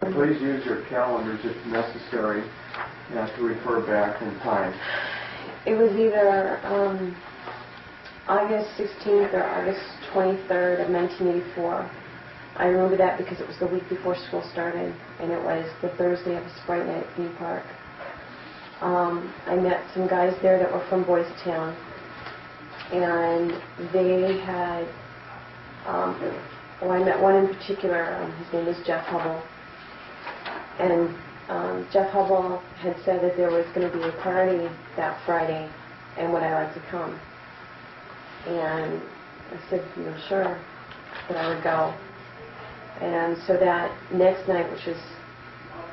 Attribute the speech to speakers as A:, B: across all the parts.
A: Please use your calendars if necessary to refer back in time.
B: It was either August 16th or August 23rd of 1984. I remember that because it was the week before school started, and it was the Thursday of a Sprite night at Theme Park. I met some guys there that were from Boys Town, and they had, I met one in particular. His name is Jeff Hubble. And Jeff Hubble had said that there was going to be a party that Friday, and would I like to come? And I said, sure, that I would go. And so that next night, which was,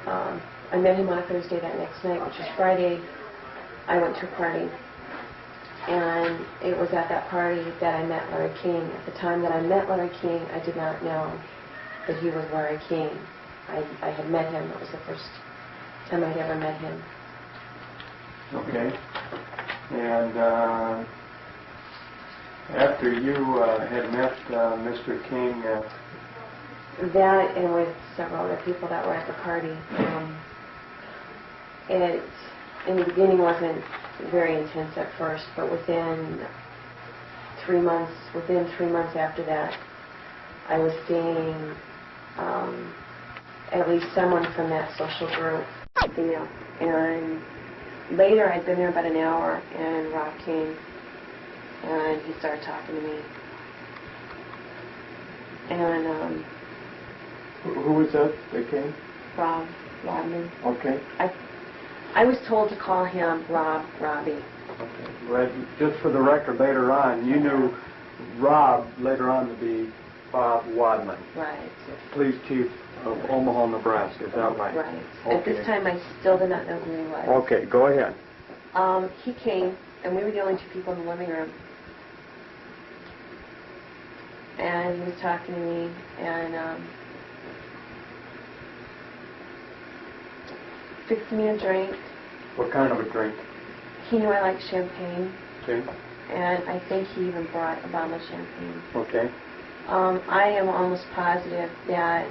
B: I met him on a Thursday. That next night, which was Friday, I went to a party. And it was at that party that I met Larry King. At the time that I met Larry King, I did not know that he was Larry King. I had met him. It was the first time I'd ever met him.
A: Okay. And after you had met Mr. King...
B: that, and with several other people that were at the party, it, in the beginning, wasn't very intense at first, but within 3 months after that, I was seeing at least someone from that social group, female. And later, I'd been there about an hour, and Rob came, and he started talking to me. And
A: who was that came?
B: Rob Rodman.
A: Okay.
B: I was told to call him Robbie.
A: Okay. Well, just for the record, later on, you knew Rob later on to be Bob Wadman.
B: Right.
A: Police chief of Omaha, Nebraska. Is that right?
B: Right.
A: Okay.
B: At this time, I still did not know who he was.
A: Okay, go ahead.
B: He came, and we were the only two people in the living room. And he was talking to me, and fixed me a drink.
A: What kind of a drink?
B: He knew I liked champagne.
A: Okay.
B: And I think he even brought a bottle of champagne.
A: Okay.
B: I am almost positive that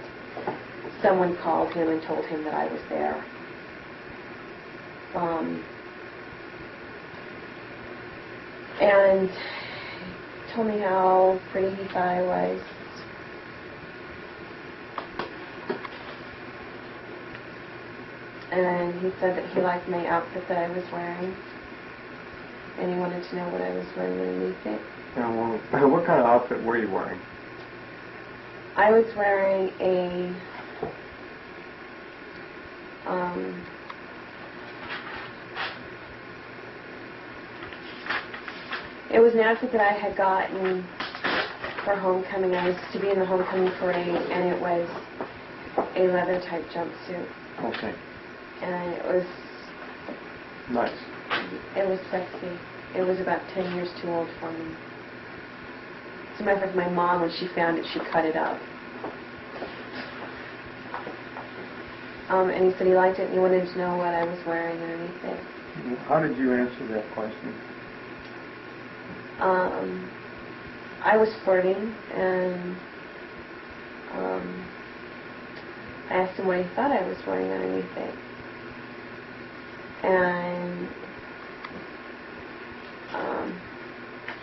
B: someone called him and told him that I was there. And told me how pretty he thought I was. And he said that he liked my outfit that I was wearing. And he wanted to know what I was wearing underneath it.
A: Now, well, what kind of outfit were you wearing?
B: I was wearing a it was an outfit that I had gotten for homecoming. I was to be in the homecoming parade, and it was a leather type jumpsuit.
A: Okay.
B: And it was
A: nice.
B: It was sexy. It was about 10 years too old for me. As a matter of fact, my mom, when she found it, she cut it up. And he said he liked it, and he wanted to know what I was wearing underneath it.
A: How did you answer that question?
B: I was flirting, and I asked him what he thought I was wearing underneath it. And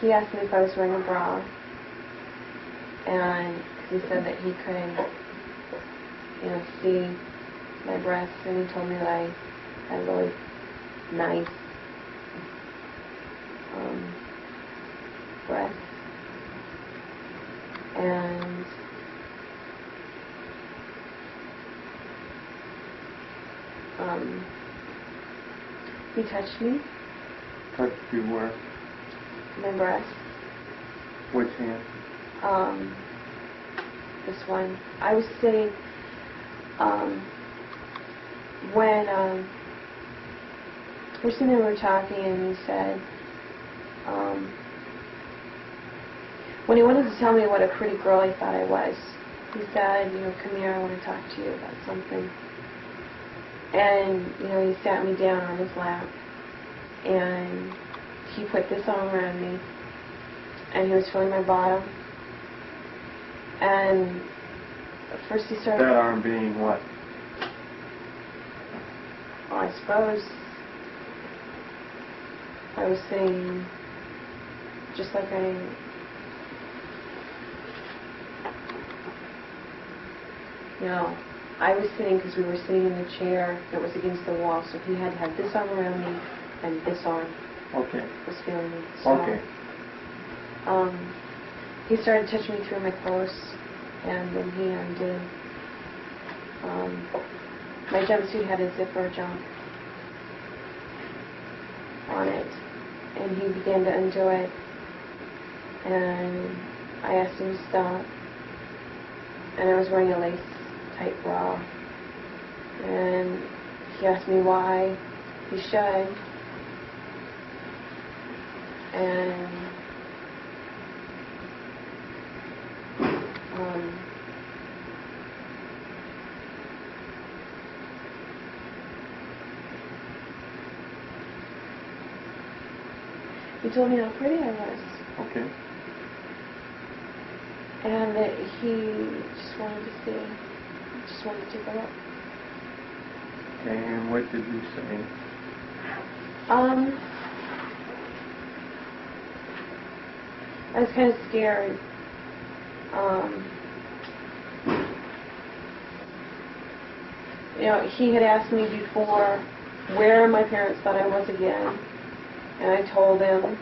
B: he asked me if I was wearing a bra, and he said that he could, see my breasts, and he told me that I had really nice breasts. And he touched me.
A: Touched you where?
B: My breasts.
A: Which hand?
B: This one. I was sitting, when, we're sitting there, we were talking, and he said, when he wanted to tell me what a pretty girl he thought I was, he said, come here, I want to talk to you about something. And, he sat me down on his lap, and he put this arm around me, and he was feeling my bottom. And first he started...
A: That arm being what?
B: Well, I suppose I was sitting just like I was sitting because we were sitting in the chair that was against the wall, so he had to have this arm around me and this arm
A: Okay.
B: was feeling me. So,
A: Okay.
B: he started touching me through my clothes, and then he undid. My jumpsuit had a zipper jump on it, and he began to undo it, and I asked him to stop, and I was wearing a lace-type bra, and he asked me why he should, and he told me how pretty I was.
A: Okay.
B: And that he just wanted to see, just wanted to take a look.
A: Okay, and what did you say?
B: I was kind of scared. He had asked me before where my parents thought I was again, and I told him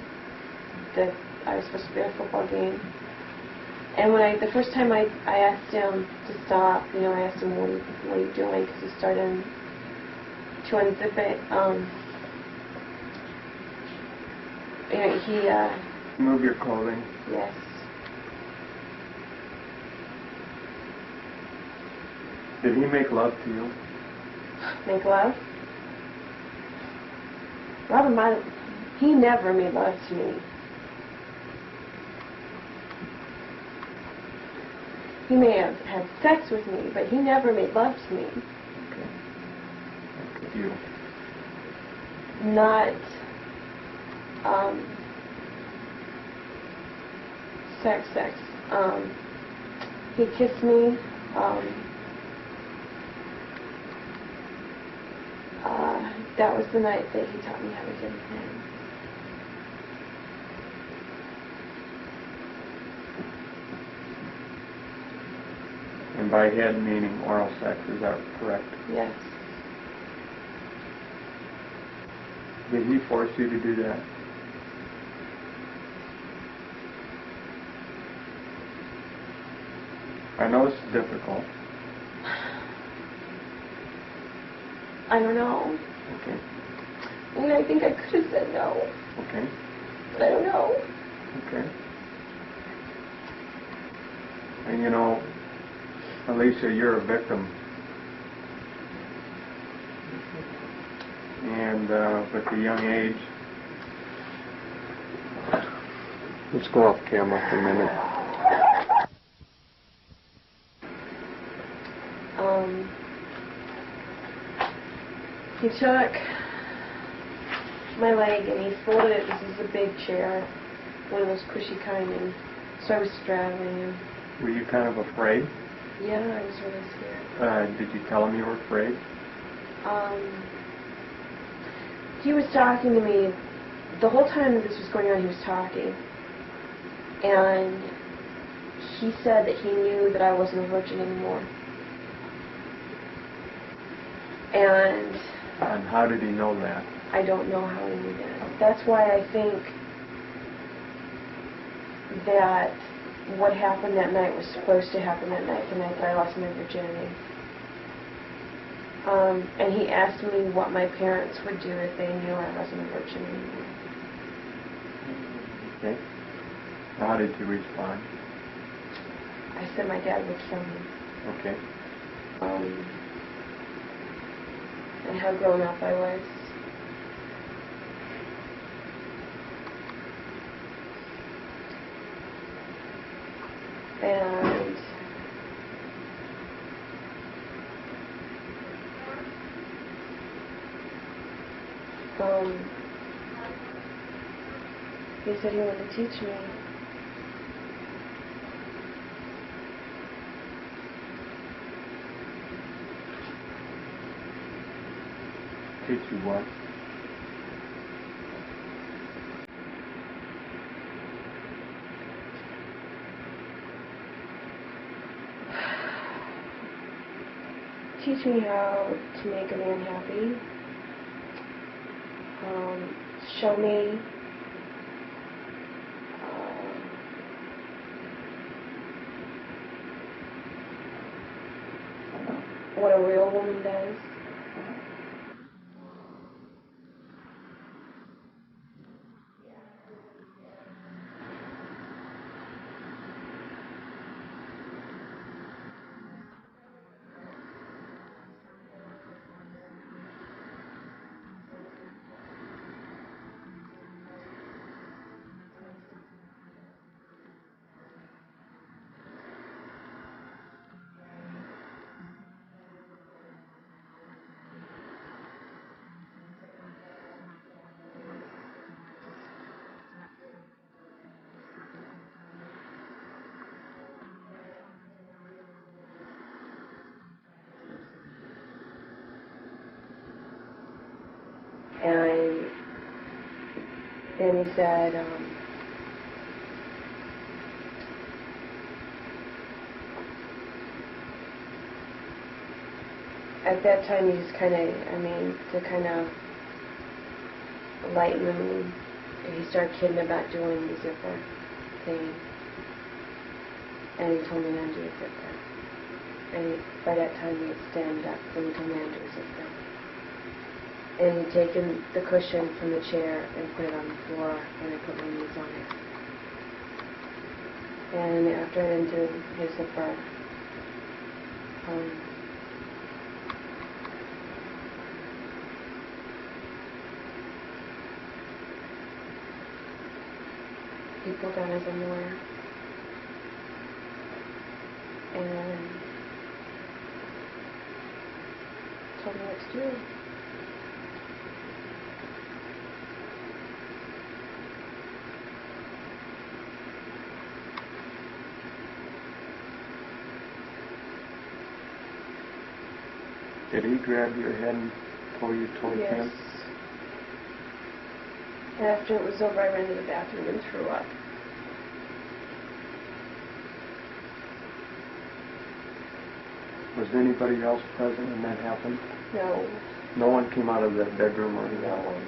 B: that I was supposed to be at a football game. And when the first time I asked him to stop, I asked him, what are you doing? Because he started to unzip it.
A: Move your clothing.
B: Yes.
A: Did he make love to you?
B: Make love? Robert, he never made love to me. He may have had sex with me, but he never made love to me.
A: Okay. That's with you.
B: Not sex. He kissed me. That was the night that he taught me how to get his name.
A: And by head meaning oral sex, is that correct?
B: Yes.
A: Did he force you to do that? I know it's difficult.
B: I don't know.
A: Okay.
B: I think I could have said no.
A: Okay.
B: But I don't know.
A: Okay. And Alisha, you're a victim. And with a young age. Let's go off camera for a minute.
B: He took my leg and he folded it. This is a big chair, one of those cushy kind, and so I was straddling him.
A: Were you kind of afraid?
B: Yeah, I was really scared.
A: Did you tell him you were afraid?
B: He was talking to me. The whole time that this was going on, he was talking. And he said that he knew that I wasn't a virgin anymore. And
A: how did he know that?
B: I don't know how he knew that. That's why I think that what happened that night was supposed to happen that night, the night that I lost my virginity. And he asked me what my parents would do if they knew I wasn't a virgin anymore.
A: Okay. How did you respond?
B: I said my dad would kill me.
A: Okay.
B: And how grown up I was. And he said he wanted to teach me.
A: Teach you what?
B: Teach me how to make a man happy. Show me what a real woman does. And then he said, at that time he's kind of, to kind of lighten the mood, he started kidding about doing the zipper thing. And he told me not to do a zipper. And by that time he had stand up when he told me not to do a zipper. And he'd taken the cushion from the chair and put it on the floor, and I put my knees on it. And after I didn't do his zipper, he pulled down his underwear and told me what to do.
A: Did he grab your head and pull you towards him?
B: Yes. After it was over, I ran to the bathroom and threw up.
A: Was anybody else present when that happened?
B: No.
A: No one came out of that bedroom or anything?
B: No one.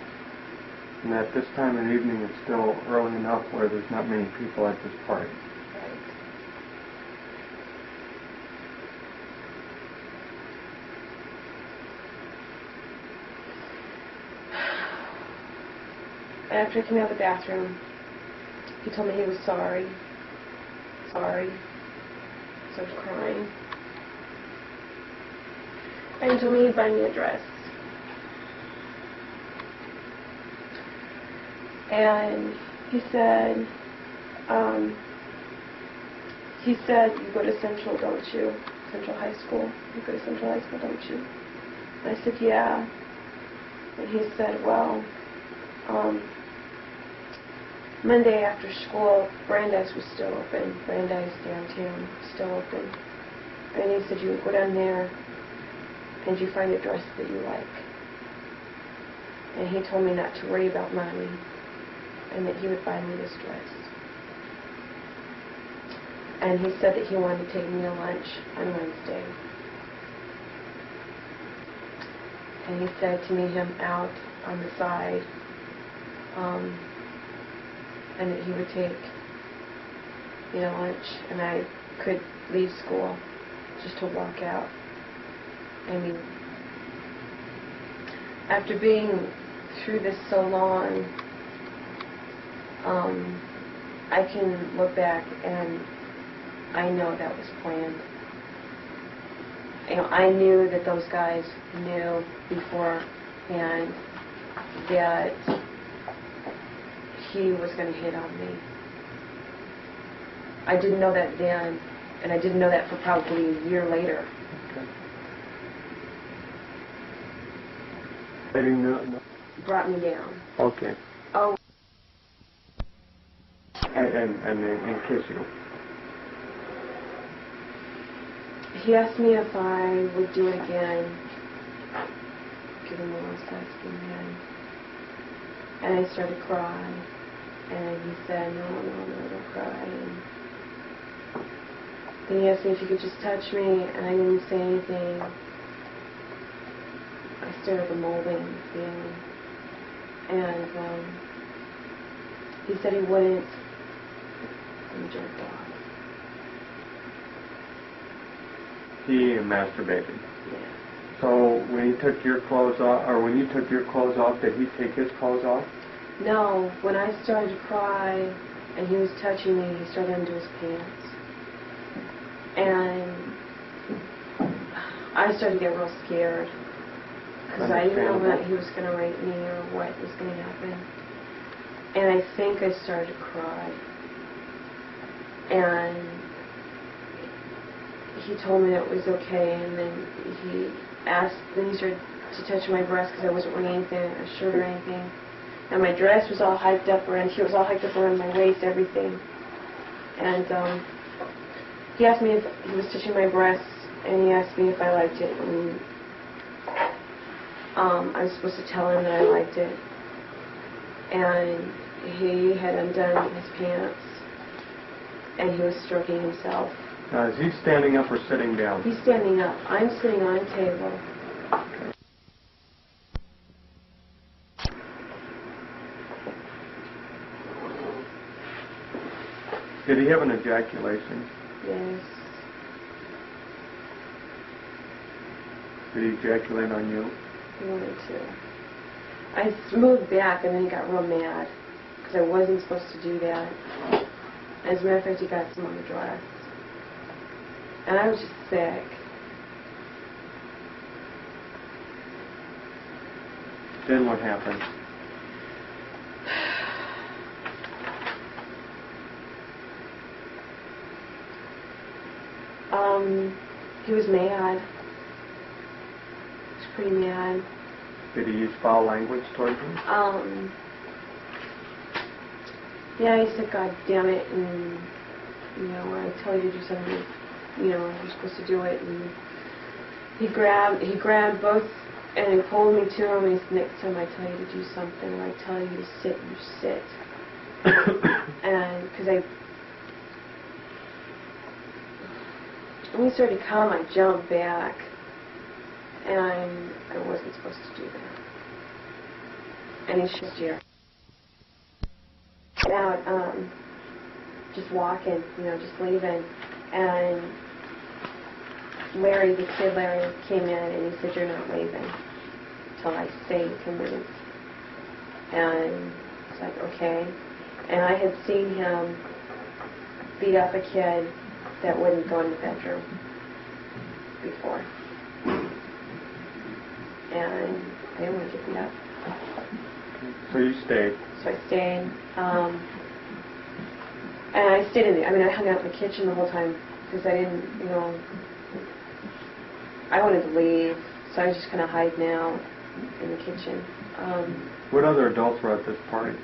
A: And at this time of the evening, it's still early enough where there's not many people at this party.
B: Right. After I came out of the bathroom, he told me he was sorry. Sorry. So I was crying. And he told me he'd buy me a dress. And he said, you go to Central, don't you? Central High School. You go to Central High School, don't you? And I said, yeah. And he said, well, Monday after school, Brandeis was still open. Brandeis downtown, still open. And he said, you go down there and you find a dress that you like. And he told me not to worry about money and that he would buy me this dress. And he said that he wanted to take me to lunch on Wednesday. And he said to meet him out on the side, and that he would take me to lunch, and I could leave school just to walk out. I mean, after being through this so long, I can look back and I know that was planned. You know, I knew that those guys knew beforehand that he was going to hit on me. I didn't know that then, and I didn't know that for probably a year later.
A: Okay. They didn't know?
B: Brought me down.
A: Okay.
B: Oh.
A: And in case you...
B: He asked me if I would do it again give him oral sex again. And I started crying. And he said, no, don't cry. And then he asked me if he could just touch me, and I didn't say anything. I started the molding feeling. And he said he wouldn't. And jerked off.
A: He masturbated.
B: Yeah.
A: So when he took your clothes off, or when you took your clothes off, did he take his clothes off?
B: No, when I started to cry and he was touching me, he started into his pants. And I started to get real scared because I didn't know that he was going to rape me or what was going to happen. And I think I started to cry. And he told me that it was okay, and then he started to touch my breast because I wasn't wearing anything, a shirt or anything. And my dress was all hyped up around here. It was all hyped up around my waist, everything. And he asked me if he was touching my breasts, and he asked me if I liked it. And I was supposed to tell him that I liked it. And he had undone his pants, and he was stroking himself.
A: Is he standing up or sitting down?
B: He's standing up. I'm sitting on a table.
A: Did he have an ejaculation?
B: Yes.
A: Did he ejaculate on you?
B: He wanted to. I moved back, and then he got real mad because I wasn't supposed to do that. As a matter of fact, he got some on the dress. And I was just sick.
A: Then what happened?
B: He was mad. He was pretty mad.
A: Did he use foul language towards you?
B: Yeah, he said, God damn it, and, when I tell you to do something, you're supposed to do it, and he grabbed both, and he pulled me to him, and he said, next time I tell you to do something, or I tell you to sit, you sit. And, because when he started to come, I jumped back, and I wasn't supposed to do that. And he just here. Out, just walking, just leaving, and Larry, the kid Larry, came in, and he said, you're not leaving until I say you can leave. And it's like, okay. And I had seen him beat up a kid that wouldn't go in the bedroom before. And I didn't want to get beat up.
A: So you stayed.
B: So I stayed. And I stayed in there. I hung out in the kitchen the whole time because I didn't, I wanted to leave. So I was just kind of hiding out in the kitchen.
A: What other adults were at this party?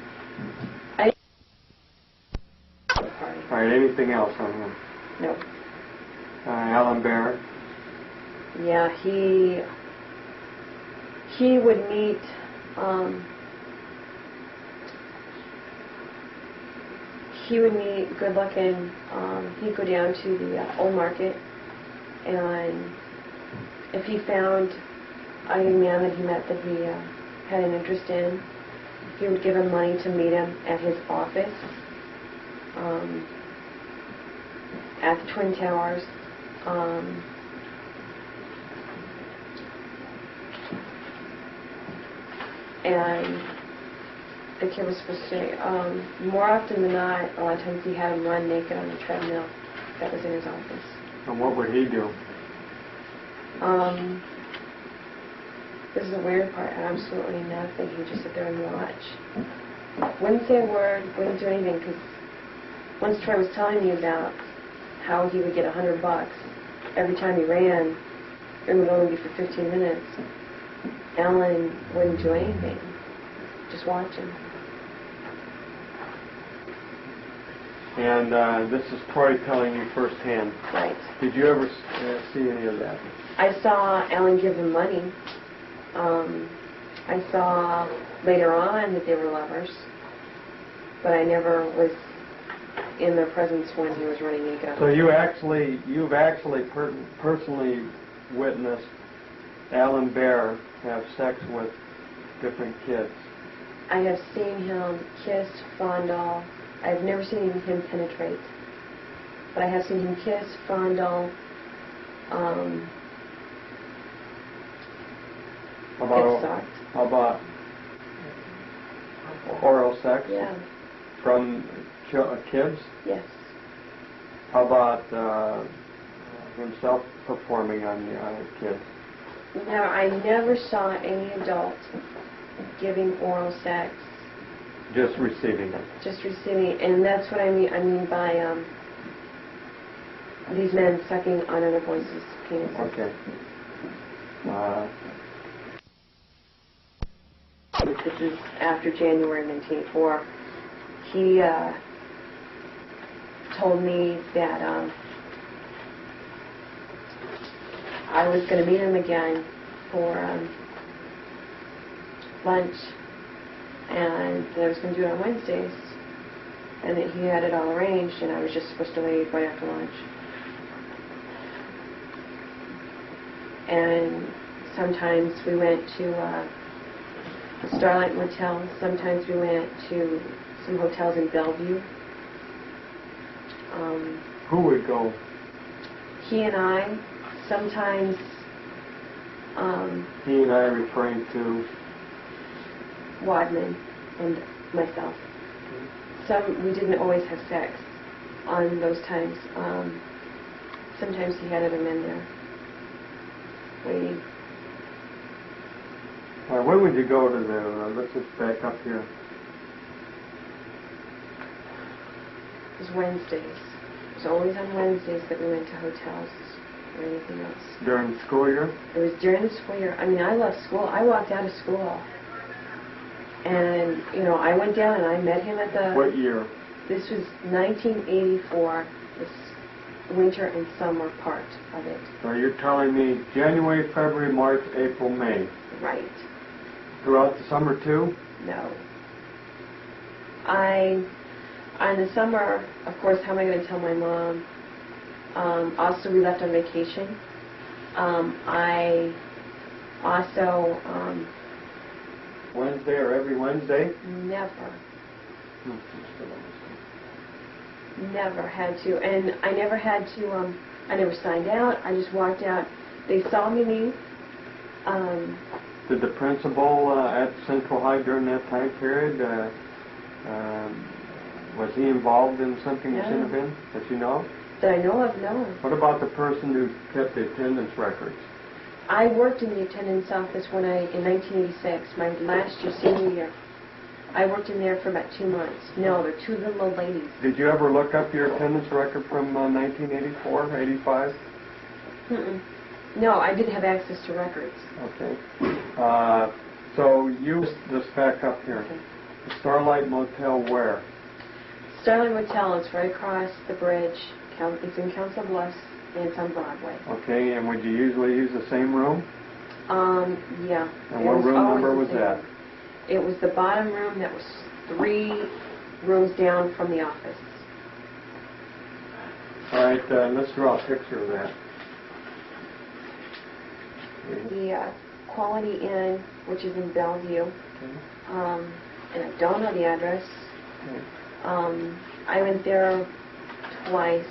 A: All right, anything else on him?
B: No.
A: Alan Barrett?
B: Yeah, he would meet, good-looking, he'd go down to the old market, and if he found a young man that he met that he had an interest in, he would give him money to meet him at his office at the Twin Towers. And the kid was supposed to say, more often than not, a lot of times he had him run naked on the treadmill that was in his office.
A: And what would he do?
B: This is the weird part. Absolutely nothing. He would just sit there and watch. Wouldn't say a word, wouldn't do anything, because once Troy was telling me about how he would get $100 every time he ran, it would only be for 15 minutes. Alan wouldn't do anything, just watch him.
A: And this is Troy telling you firsthand.
B: Right.
A: Did you ever see any of that?
B: I saw Alan give him money. I saw later on that they were lovers, but I never was in their presence when he was running naked on
A: So
B: the
A: you've actually personally witnessed Alan Bear have sex with different kids.
B: I have seen him kiss, fondle. I've never seen him penetrate, but I have seen him kiss, fondle,
A: How about oral sex?
B: Yeah.
A: From kids?
B: Yes.
A: How about himself performing on the kids?
B: No, I never saw any adult giving oral sex.
A: Just receiving it.
B: Just receiving it, and that's what I mean. I mean by these men sucking on other boys' penises.
A: Okay.
B: This is after January 1984. He told me that I was going to meet him again for lunch, and that I was going to do it on Wednesdays, and that he had it all arranged, and I was just supposed to leave right after lunch. And sometimes we went to the Starlight Motel. Sometimes we went to some hotels in Bellevue.
A: Who would go?
B: He and I. Sometimes.
A: He and I referring to
B: Wadman and myself. We didn't always have sex on those times. Sometimes he had other men there waiting.
A: when would you go to the, let's just back up here.
B: It was Wednesdays. It was always on Wednesdays that we went to hotels or anything else.
A: During the school year?
B: It was during the school year. I mean, I left school. I walked out of school. And, I went down and I met him at the...
A: What year?
B: This was 1984, this winter and summer part of it.
A: So you're telling me January, February, March, April, May.
B: Right.
A: Throughout the summer too?
B: No. In the summer, of course, how am I going to tell my mom? Also, we left on vacation. I also...
A: Wednesday or every Wednesday?
B: Never. Never had to. And I never had to, I never signed out. I just walked out. They saw me leave.
A: Did the principal at Central High during that time period, was he involved in something he shouldn't have been, that you know?
B: That I know of, no.
A: What about the person who kept the attendance records?
B: I worked in the attendance office in 1986, my last year, senior year. I worked in there for about 2 months. No, they're two little old ladies.
A: Did you ever look up your attendance record from 1984, 85?
B: Mm-mm. No, I didn't have access to records.
A: Okay. So you, let's back up here.
B: Okay.
A: The Starlight Motel where?
B: Starlight Motel is right across the bridge. It's in Council Bluffs, and it's on Broadway.
A: Okay, and would you usually use the same room?
B: Yeah.
A: And what room number was that?
B: It was the bottom room that was 3 rooms down from the office.
A: All right, let's draw a picture of that.
B: The Quality Inn, which is in Bellevue,
A: Okay.
B: and I don't know the address.
A: Okay.
B: I went there twice.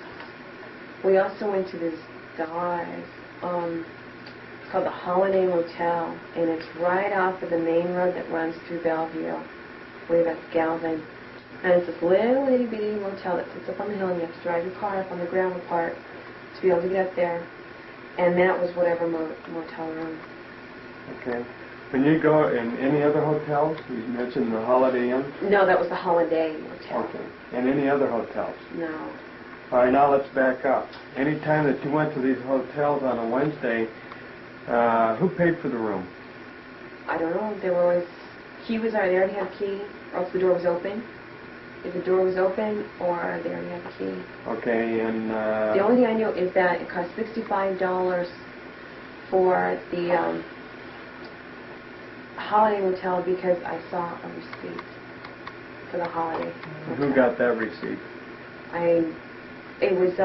B: We also went to this dive. It's called the Holiday Motel, and it's right off of the main road that runs through Bellevue, way back to Galvin. And it's this little itty bitty motel that sits up on the hill, and you have to drive your car up on the gravel part to be able to get up there. And that was whatever motel room.
A: Okay. When you go in any other hotels, you mentioned the Holiday Inn?
B: No, that was the Holiday Motel.
A: Okay. And any other hotels?
B: No.
A: All right, now let's back up. Any time that you went to these hotels on a Wednesday, who paid for the room?
B: I don't know. They were always... Key was there. They already had a key, or else the door was open. If the door was open, or they already had the key.
A: Okay, and...
B: The only thing I know is that it cost $65 for the Holiday Motel because I saw a receipt for the Holiday
A: And who got that receipt?
B: It was,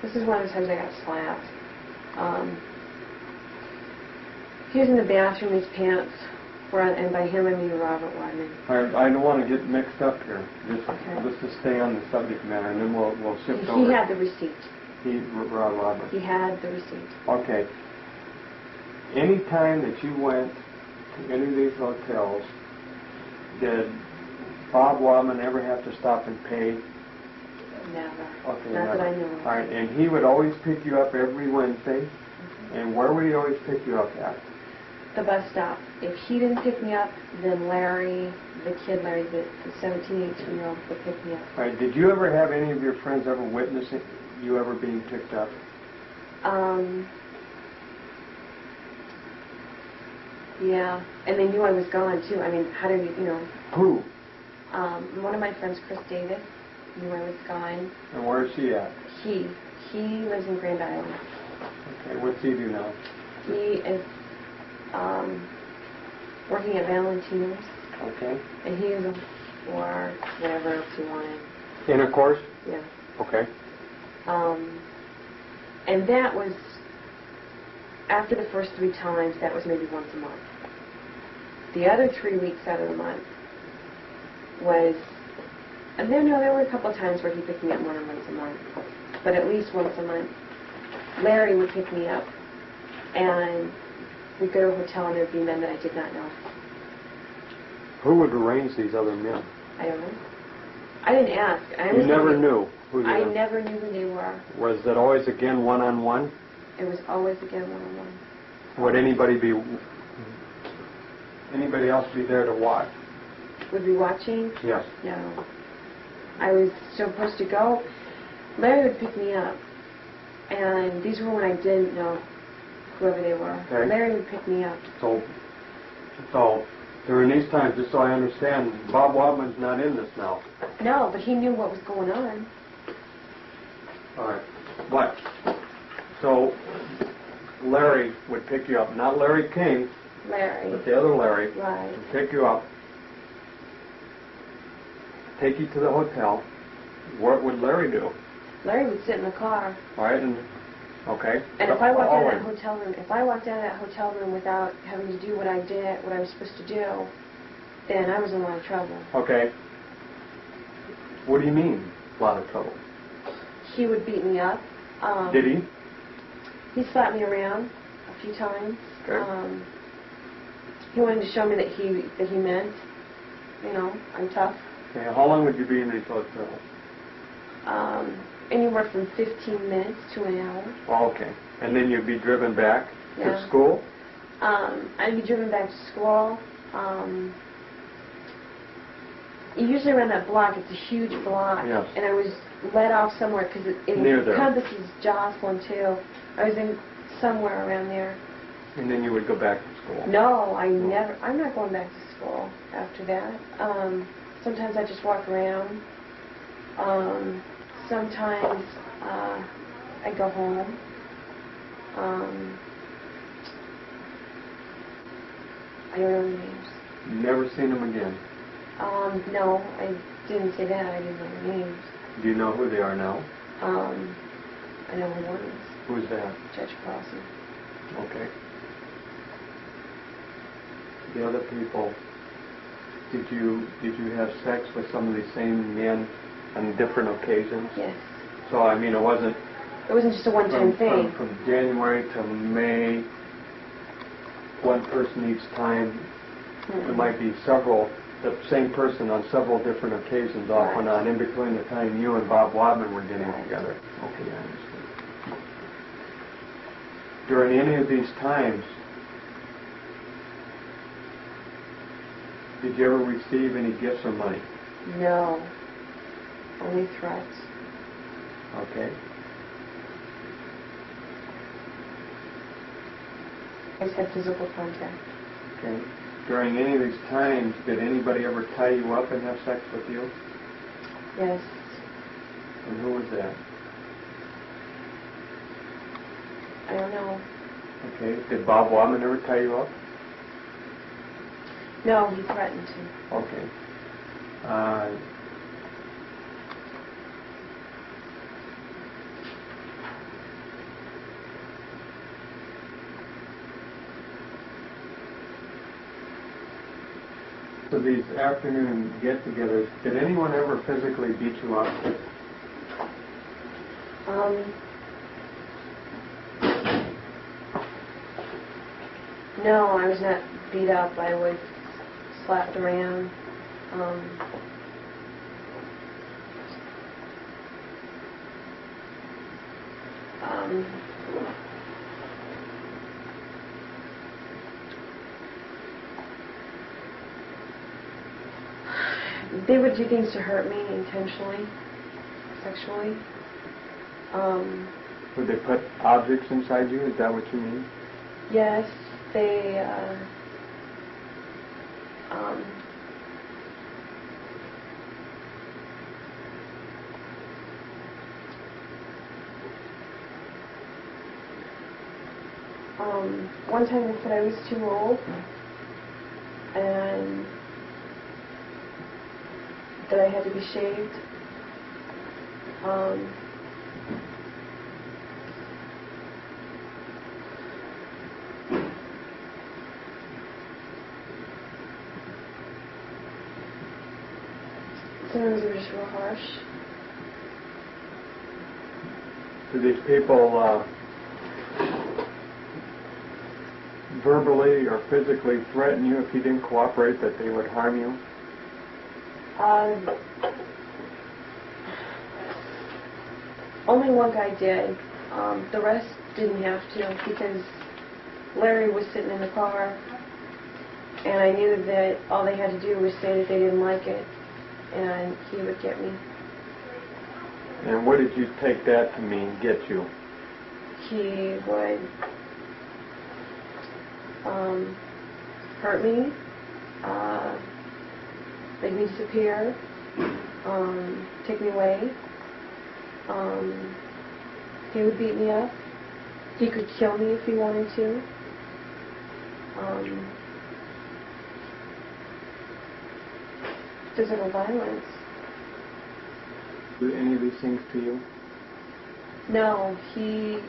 B: this is one of the times I got slapped. He was in the bathroom, his pants were on, and by him I mean Robert Wyman.
A: I don't want to get mixed up here.
B: Okay.
A: Let's just stay on the subject matter, and then we'll shift over.
B: He had the receipt.
A: Robert.
B: He had the receipt.
A: Okay. Any time that you went to any of these hotels, did Bob Wyman ever have to stop and pay?
B: Never.
A: Okay,
B: Not
A: never.
B: that I know of.
A: All right, and he would always pick you up every Wednesday? Mm-hmm. And where would he always pick you up at?
B: The bus stop. If he didn't pick me up, then Larry, the 17, 18-year-old, would pick me up.
A: All right, did you ever have any of your friends ever witness you ever being picked up?
B: Yeah, and they knew I was gone, too. I mean, how do you know?
A: Who?
B: One of my friends, Chris Davis, knew I was gone.
A: And where is she at?
B: He lives in Grand Island.
A: Okay, what's he do now?
B: He is working at Valentino's.
A: Okay.
B: And he is or whatever else he wanted.
A: Intercourse?
B: Yeah.
A: Okay.
B: And that was, after the first 3 times, that was maybe once a month. The other 3 weeks out of the month was, and there were a couple of times where he picked me up more than once a month, but at least once a month, Larry would pick me up, and we'd go to a hotel, and there'd be men that I did not know.
A: Who would arrange these other men?
B: I don't know. I didn't ask.
A: You never knew who they
B: I
A: were?
B: never knew who they were.
A: Was it always, again, one-on-one?
B: It was always, again, one-on-one.
A: Would anybody else be there to watch?
B: Would be watching?
A: Yes.
B: No. I was supposed to go. Larry would pick me up, and these were when I didn't know whoever they were.
A: Okay.
B: Larry would pick me up.
A: So during these times, just so I understand, Bob Wadman's not in this now.
B: No, but he knew what was going on.
A: All right. But, so Larry would pick you up. Not Larry King,
B: Larry.
A: but the other Larry.
B: Right.
A: Would pick you up, take you to the hotel. What would Larry do?
B: Larry would sit in the car.
A: All right, and okay.
B: And if I walked out of that hotel room, without having to do what I did, what I was supposed to do, then I was in a lot of trouble.
A: Okay. What do you mean, a lot of trouble?
B: He would beat me up.
A: Did he?
B: He slapped me around a few times.
A: Okay.
B: He wanted to show me that he meant, I'm tough.
A: Okay. How long would you be in these hotels?
B: Anywhere from 15 minutes to an hour.
A: Oh, okay. And then you'd be driven back
B: Yeah.
A: to school?
B: I'd be driven back to school. Usually around that block, it's a huge block.
A: Yes.
B: And I was let off somewhere because it encompasses Jocelyn too. I was in somewhere around there.
A: And then you would go back to school?
B: No, I'm not going back to school after that. Sometimes I just walk around. Sometimes I go home. I don't know the names.
A: Never seen them again?
B: No, I didn't say that. I didn't know their names.
A: Do you know who they are now?
B: I know who one is.
A: Who's that?
B: Judge Carlson.
A: Okay. The other people, did you have sex with some of these same men on different occasions?
B: Yes.
A: So, I mean, it wasn't
B: just a one-time thing.
A: From January to May, one person each time.
B: Mm-hmm.
A: It might be the same person on several different occasions off and on, in between the time you and Bob Wadman were getting together. Okay, I understand. During any of these times, did you ever receive any gifts or money?
B: No. Only threats.
A: Okay.
B: I just had physical contact.
A: Okay. During any of these times, did anybody ever tie you up and have sex with you?
B: Yes.
A: And who was that?
B: I don't know.
A: Okay. Did Bob Wadman ever tie you up?
B: No, he threatened to.
A: Okay. So these afternoon get-togethers, did anyone ever physically beat you up?
B: No, I was not beat up. I was slapped around. They would do things to hurt me intentionally, sexually.
A: Would they put objects inside you? Is that what you mean?
B: Yes, they. One time they said I was too old, and that I had to be shaved. Sometimes they were just real harsh.
A: Do these people verbally or physically threaten you if you didn't cooperate, that they would harm you?
B: Only one guy did. The rest didn't have to, because Larry was sitting in the car, and I knew that all they had to do was say that they didn't like it, and he would get me.
A: And what did you take that to mean, get you?
B: He would hurt me, make me disappear, take me away. He would beat me up. He could kill me if he wanted to. Physical violence.
A: Do any of these things to you?
B: No, he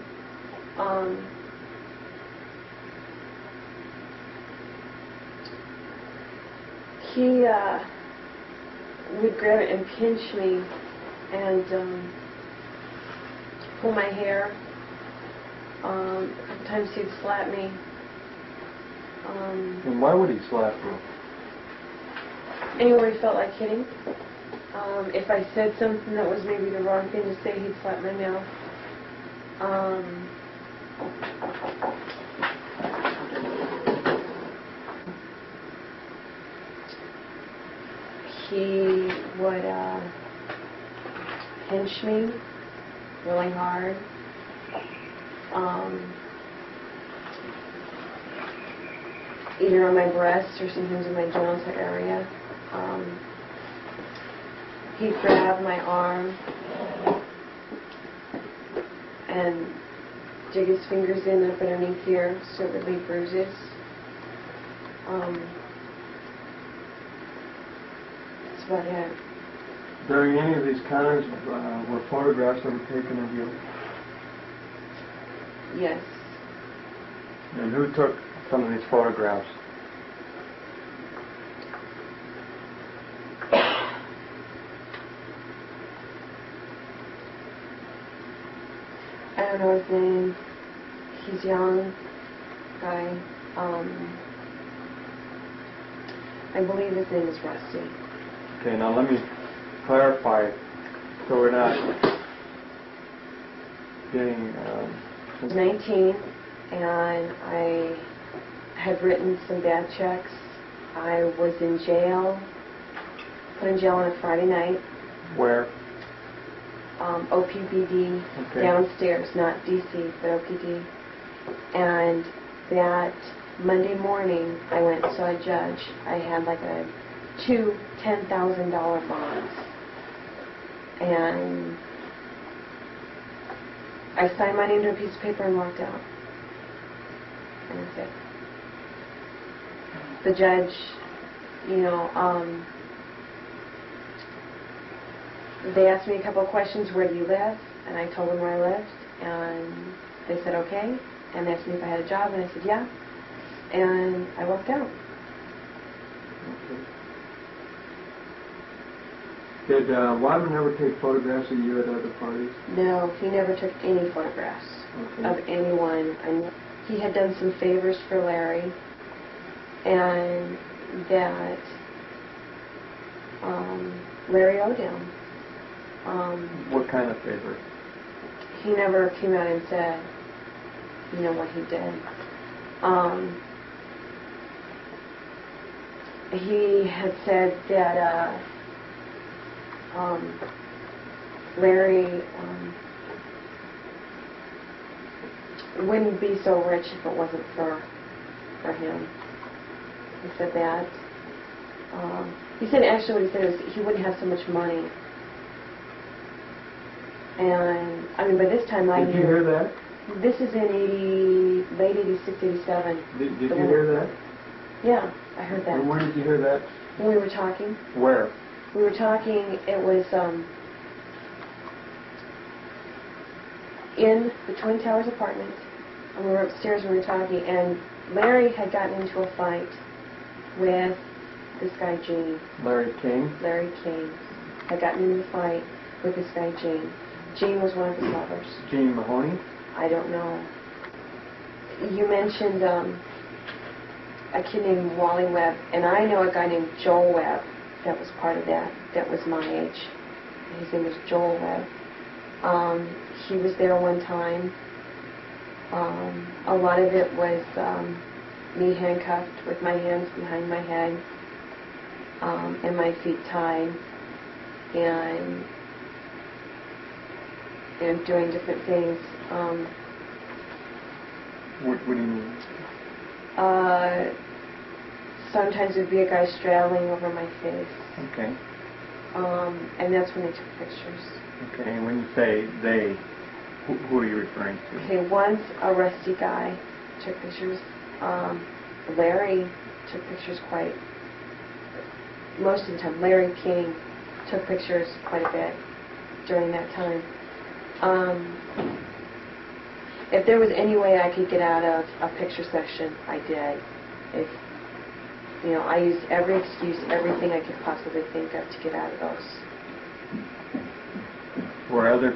B: would grab it and pinch me and pull my hair. A couple times he'd slap me.
A: And why would he slap you?
B: Anywhere he felt like hitting. If I said something that was maybe the wrong thing to say, he'd slap my mouth. He would pinch me really hard. Either on my breast or sometimes in my genital area. He'd grab my arm and dig his fingers in up underneath here so it would leave bruises. That's about it.
A: During any of these times, were photographs ever taken of you?
B: Yes.
A: And who took some of these photographs?
B: I don't know his name. He's young guy. I believe his name is Rusty.
A: Okay, now let me clarify so we're not getting...
B: I was 19, and I had written some bad checks. I was in jail, put in jail on a Friday night.
A: Where?
B: OPBD,
A: okay.
B: Downstairs, not DC, but OPD. And that Monday morning, I went and saw a judge. I had like two $10,000 bonds. And I signed my name to a piece of paper and walked out. And that's it. The judge you know, they asked me a couple of questions, where do you live? And I told them where I lived, and they said okay, and they asked me if I had a job, and I said yeah, and I walked out.
A: Did Wyman ever take photographs of you at other parties?
B: No, he never took any photographs of anyone. And he had done some favors for Larry, and that Larry owed him.
A: What kind of favor?
B: He never came out and said, you know, what he did. He had said that Larry wouldn't be so rich if it wasn't for him. He said that. He said actually what he said is he wouldn't have so much money. And I mean, by this time I knew.
A: Did you hear that?
B: This is in late 86, 87.
A: Did you hear that?
B: Yeah, I heard that.
A: And where did you hear that?
B: When we were talking.
A: Where?
B: We were talking, it was in the Twin Towers apartment, and we were upstairs and we were talking, and Larry had gotten into a fight with this guy Gene.
A: Larry King?
B: Larry King had gotten into a fight with this guy Gene. Gene was one of his lovers.
A: Gene Mahoney?
B: I don't know. You mentioned a kid named Wally Webb, and I know a guy named Joel Webb that was part of that was my age. His name was Joel Webb. He was there one time. A lot of it was me handcuffed with my hands behind my head and my feet tied, and doing different things.
A: What do you mean?
B: Sometimes it would be a guy straddling over my face.
A: Okay.
B: And that's when they took pictures.
A: Okay, and when you say they, who are you referring to?
B: Okay, once a rusty guy took pictures. Larry took pictures most of the time. Larry King took pictures quite a bit during that time. If there was any way I could get out of a picture session, I did. If you know, I used every excuse, everything I could possibly think of to get out of those.
A: Were other?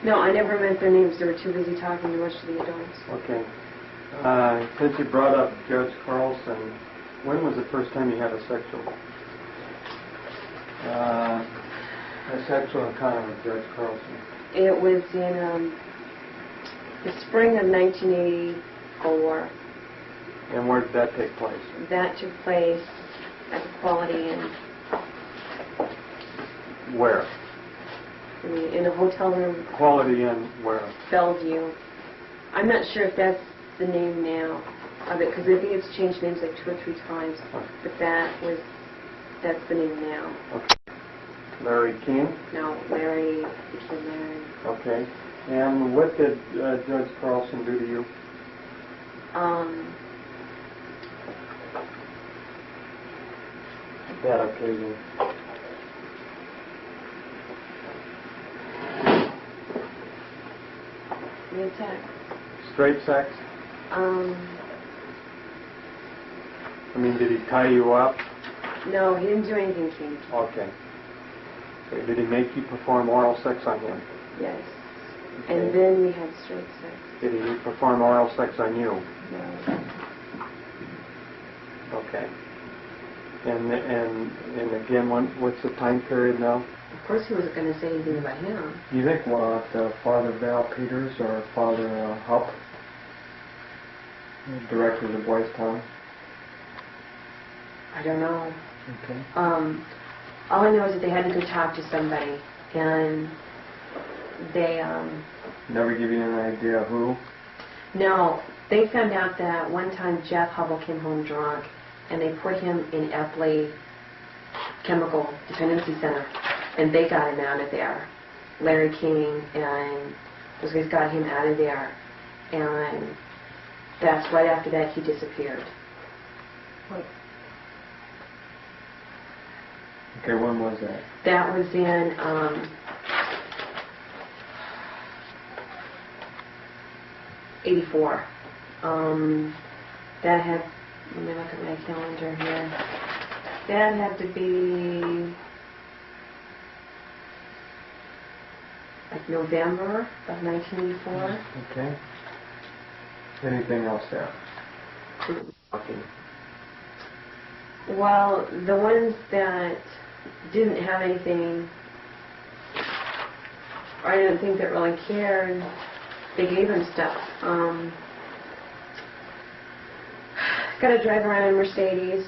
B: No, I never meant their names. They were too busy talking to most of the adults.
A: Okay. Since you brought up Judge Carlson, when was the first time you had a sexual encounter with Judge Carlson?
B: It was in the spring of 1984.
A: And where did that take place?
B: That took place at the Quality Inn.
A: Where?
B: In a hotel room.
A: Quality Inn where?
B: Bellevue. I'm not sure if that's the name now of it, because I think it's changed names like 2 or 3 times. But that's the name now.
A: Okay. Larry King?
B: No, Larry became Larry.
A: Okay. And what did Judge Carlson do to you? That occasion.
B: The attack.
A: Straight sex? I mean, did he tie you up?
B: No, he didn't do anything kinky.
A: Okay. Okay. Did he make you perform oral sex on him?
B: Yes.
A: Okay.
B: And then we had straight sex.
A: Did he perform oral sex on you?
B: No.
A: Okay. And again, what's the time period now?
B: Of course he wasn't going to say anything about him.
A: Do you think Father Val Peters or Father Hupp, director of the Boys Town?
B: I don't know.
A: Okay.
B: All I know is that they had to go talk to somebody, and they
A: Never give you an idea of who?
B: No, they found out that one time Jeff Hubble came home drunk, and they put him in Epley Chemical Dependency Center, and they got him out of there. Larry King and those guys got him out of there, and that's right after that he disappeared.
A: Okay, when was that?
B: That was in 84. That had, let me look at my calendar here. That had to be like November of 1984.
A: Okay. Anything else there? Okay.
B: Well, the ones that didn't have anything, or I didn't think that really cared, they gave him stuff. Got to drive around in Mercedes,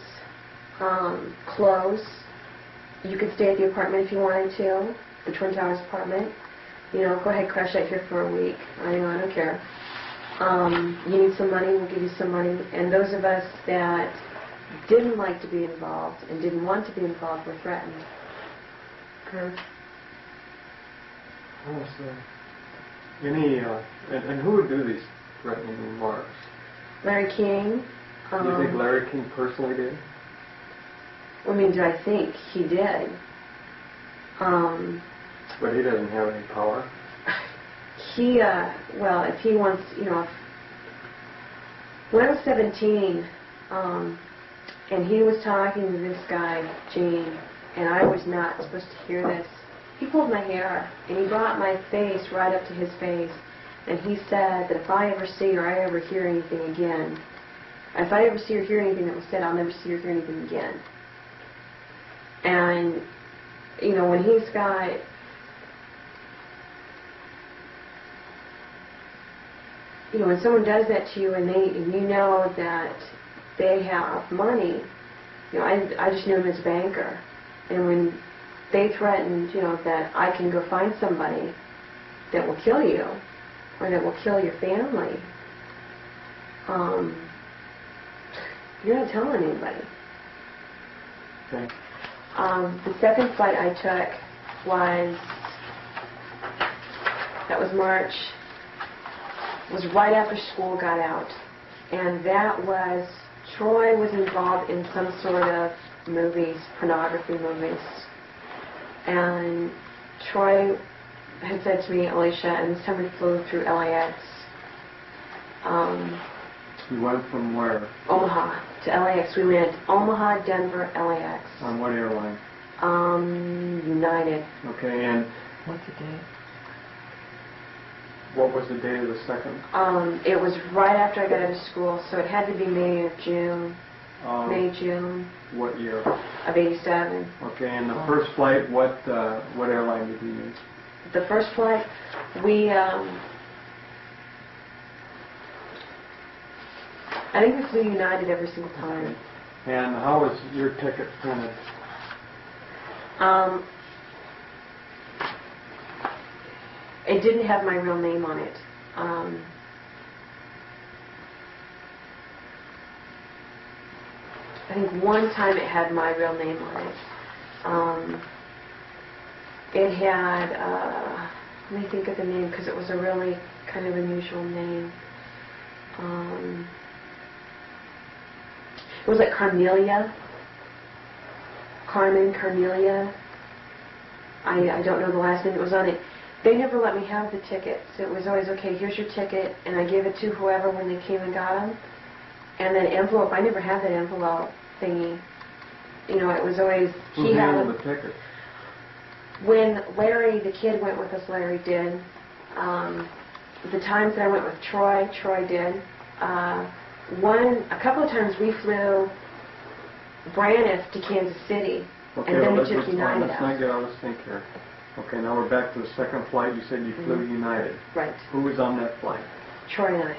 B: clothes. You could stay at the apartment if you wanted to, the Twin Towers apartment. You know, go ahead, crash out here for a week. I don't care. You need some money, we'll give you some money. And those of us that didn't like to be involved and didn't want to be involved were threatened.
A: Okay. Oh, so any, and who would do these threatening remarks?
B: Larry King.
A: Do you think Larry King personally did?
B: I mean, do I think he did?
A: But he doesn't have any power.
B: He, well, if he wants, you know, when I was 17, and he was talking to this guy, Gene, and I was not supposed to hear this, he pulled my hair, and he brought my face right up to his face, and he said that if I ever see or I ever hear anything again, if I ever see or hear anything that was said, I'll never see or hear anything again. And, you know, when he's got, you know, when someone does that to you and you know that they have money, you know, I just knew him as a banker. And when they threatened, you know, that I can go find somebody that will kill you or that will kill your family, you're not telling anybody.
A: Okay.
B: The second flight I took was, that was March, was right after school got out. And that was, Troy was involved in some sort of movies, pornography movies. And Troy had said to me, Alisha, and this time we flew through LAX.
A: You went from where?
B: Omaha to LAX. We went Omaha, Denver, LAX.
A: On what airline?
B: United.
A: Okay, and
B: What's the date?
A: what was the date of the second?
B: It was right after I got out of school, so it had to be May or June. May, June
A: What year?
B: of 87.
A: Okay, and the first flight, what airline did you use?
B: The first flight, we, I think we flew United every single time.
A: And how was your ticket printed?
B: It didn't have my real name on it. I think one time it had my real name on it. It had, let me think of the name because it was a really kind of unusual name. It was like Carmelia. Carmen, Carmelia. I don't know the last name that was on it. They never let me have the tickets. It was always, okay, here's your ticket, and I gave it to whoever when they came and got them. And that envelope, I never had that envelope thingy. You know, it was always,
A: Who handled the ticket?
B: When Larry, the kid, went with us, Larry did. The times that I went with Troy, Troy did. A couple of times we flew Braniff to Kansas City,
A: Okay,
B: and then
A: well,
B: we took United
A: let's not
B: out.
A: get out of sync here. Okay, now we're back to the second flight. You said you flew United.
B: Right.
A: Who was on that flight?
B: Troy and I.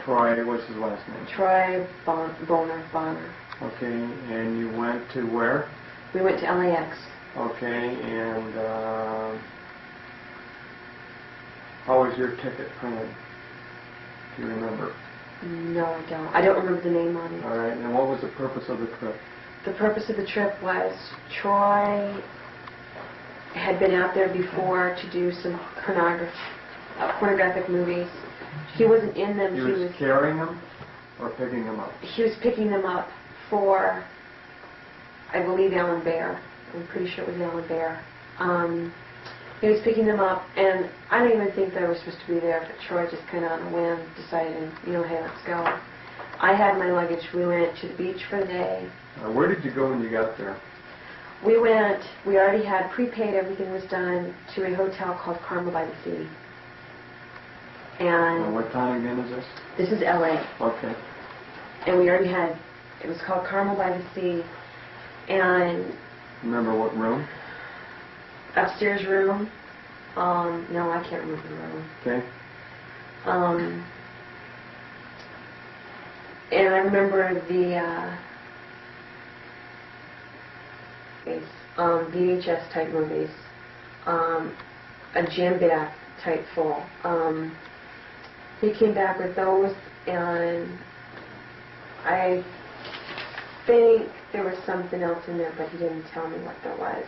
A: Troy, what's his last name?
B: Troy Bonner.
A: Okay, and you went to where?
B: We went to LAX.
A: Okay, and how was your ticket printed? Do you remember?
B: No, I don't. I don't remember the name on it.
A: All right, and what was the purpose of the trip?
B: The purpose of the trip was Troy had been out there before to do some pornographic movies. He wasn't in them.
A: He was carrying them or picking them up?
B: He was picking them up for, I believe, Alan Bear. I'm pretty sure it was Alan Bear. He was picking them up, and I don't even think they were supposed to be there, but Troy just kind of on a whim decided, hey, let's go. I had my luggage. We went to the beach for the day.
A: Where did you go when you got there?
B: We already had prepaid, everything was done, to a hotel called Carmel by the Sea. And
A: what town again is this?
B: This is L.A.
A: Okay.
B: And we already had, it was called Carmel by the Sea. And
A: remember what room?
B: Upstairs room. No, I can't remember the room.
A: Okay.
B: And I remember the VHS type movies, a gym bag type full. He came back with those, and I think there was something else in there, but he didn't tell me what that was,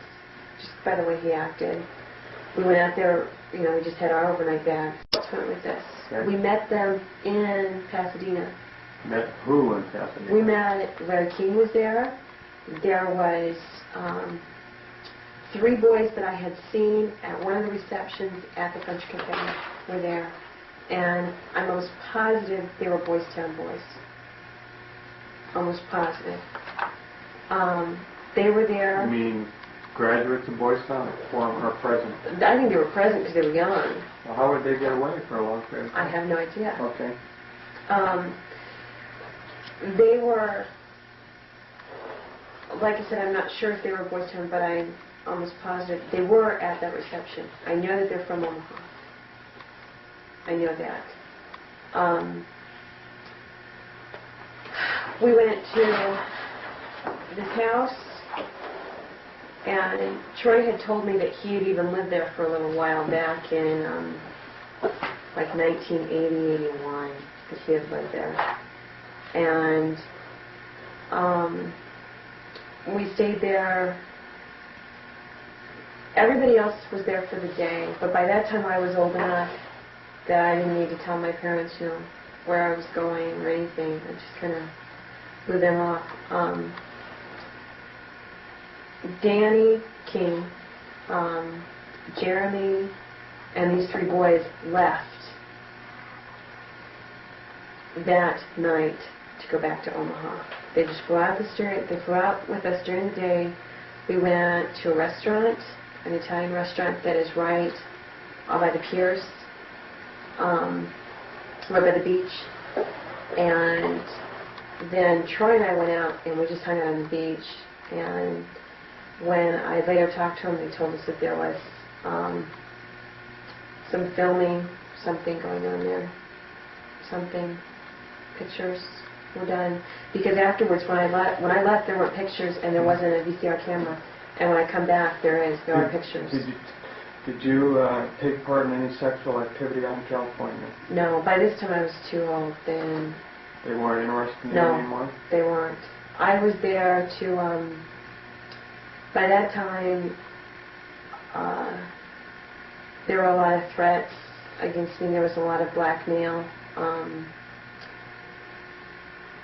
B: just by the way he acted. We went out there, we just had our overnight bag. What's wrong with this?
A: Okay.
B: We met them in Pasadena.
A: Met who in Pasadena?
B: We met, Larry King was there. There was 3 boys that I had seen at one of the receptions at the French Cafe were there. And I'm almost positive they were Boys Town boys. Almost positive. They were there.
A: You mean graduates of Boys Town or present?
B: I think they were present because they were young.
A: Well, how would they get away for a long period of time?
B: I have no idea.
A: Okay.
B: They were, like I said, I'm not sure if they were Boys Town, but I'm almost positive they were at that reception. I know that they're from Omaha. I know that. We went to this house, and Troy had told me that he had even lived there for a little while back in like 1980, 81, because he had lived there. And we stayed there. Everybody else was there for the day, but by that time I was old enough that I didn't need to tell my parents, where I was going or anything. I just kind of blew them off. Danny King, Jeremy, and these 3 boys left that night to go back to Omaha. They just flew out they flew out with us during the day. We went to a restaurant, an Italian restaurant that is right by the piers, right by the beach. And then Troy and I went out and we just hung out on the beach. And when I later talked to them, they told us that there was some filming, something going on there, pictures were done. Because afterwards, when I left, there weren't pictures and there wasn't a VCR camera. And when I come back, there are pictures.
A: Did you take part in any sexual activity out in California?
B: No, by this time I was too old. Then
A: they weren't interested in you anymore?
B: No, they weren't. I was there to, by that time, there were a lot of threats against me. There was a lot of blackmail.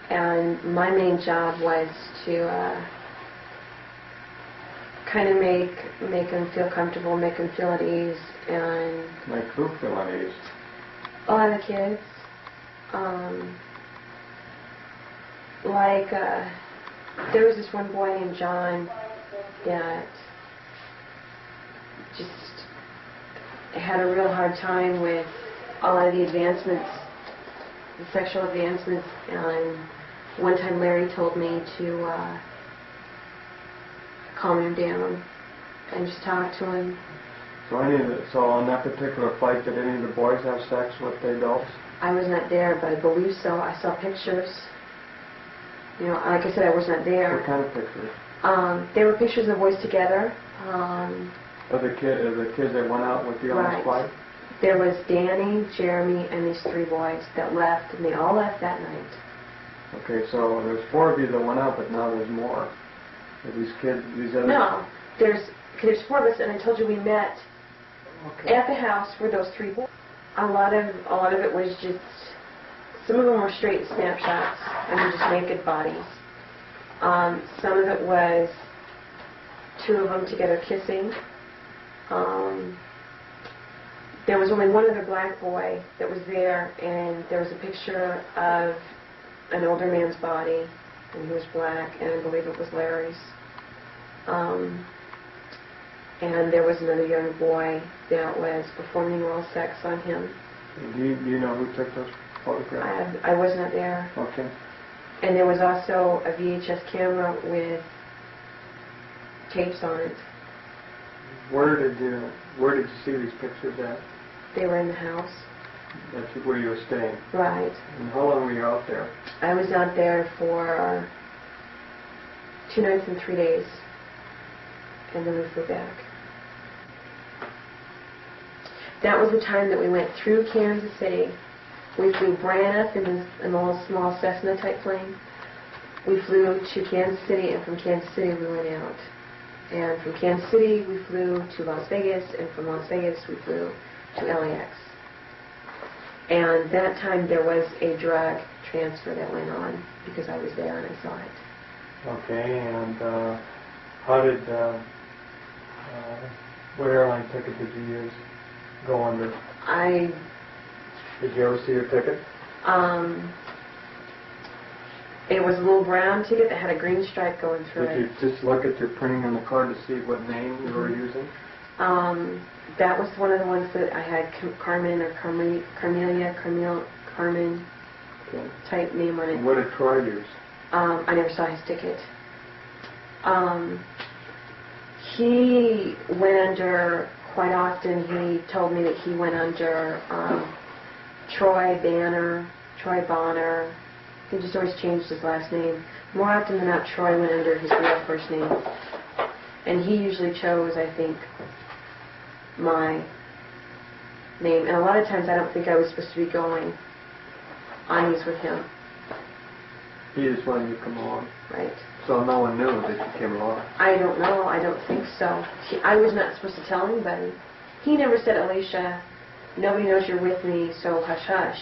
B: And my main job was to kind of make them feel comfortable, make them feel at ease, and
A: make who feel at ease?
B: A lot of the kids. There was this one boy named John that just had a real hard time with a lot of the advancements, the sexual advancements, and one time Larry told me to calm him down and just talk to him.
A: So on that particular flight, did any of the boys have sex with the adults?
B: I was not there, but I believe so. I saw pictures. Like I said, I was not there.
A: What kind of pictures?
B: There were pictures of the boys together.
A: Of the kids that went out with you on this flight?
B: There was Danny, Jeremy, and these 3 boys that left, and they all left that night.
A: Okay, so there's 4 of you that went out, but now there's more. Are these kids, these other...
B: No, there's 4 of us, and I told you we met at the house where those 3 boys. A lot of it was just, some of them were straight snapshots, I mean just naked bodies. Some of it was two of them together kissing. There was only one other black boy that was there, and there was a picture of an older man's body, and he was black, and I believe it was Larry's. And there was another young boy that was performing oral sex on him.
A: Do you know who took those photographs?
B: I was not there.
A: Okay.
B: And there was also a VHS camera with tapes on it.
A: Where did you see these pictures at?
B: They were in the house.
A: That's where you were staying.
B: Right.
A: And how long were you out there?
B: I was out there for 2 nights and 3 days. And then we flew back. That was the time that we went through Kansas City. We flew Braniff in a little small Cessna type plane. We flew to Kansas City, and from Kansas City we went out. And from Kansas City we flew to Las Vegas, and from Las Vegas we flew to LAX. And that time there was a drug transfer that went on because I was there and I saw it.
A: Okay, and how did, what airline ticket did you use? Go under? Did you ever see your ticket?
B: It was a little brown ticket that had a green stripe going through it.
A: Did you just look at your printing on the card to see what name you were using?
B: That was one of the ones that I had Carmen or Carmen
A: Okay.
B: type name on it.
A: And what did Troy use?
B: I never saw his ticket. He went under, quite often he told me that he went under Troy Bonner. He just always changed his last name. More often than not, Troy went under his real first name. And he usually chose, I think, my name. And a lot of times I don't think I was supposed to be going on these with him.
A: He just wanted you to come along.
B: Right.
A: So no one knew that you came along.
B: I don't know. I don't think so. I was not supposed to tell anybody. He never said, Alisha, nobody knows you're with me, so hush hush.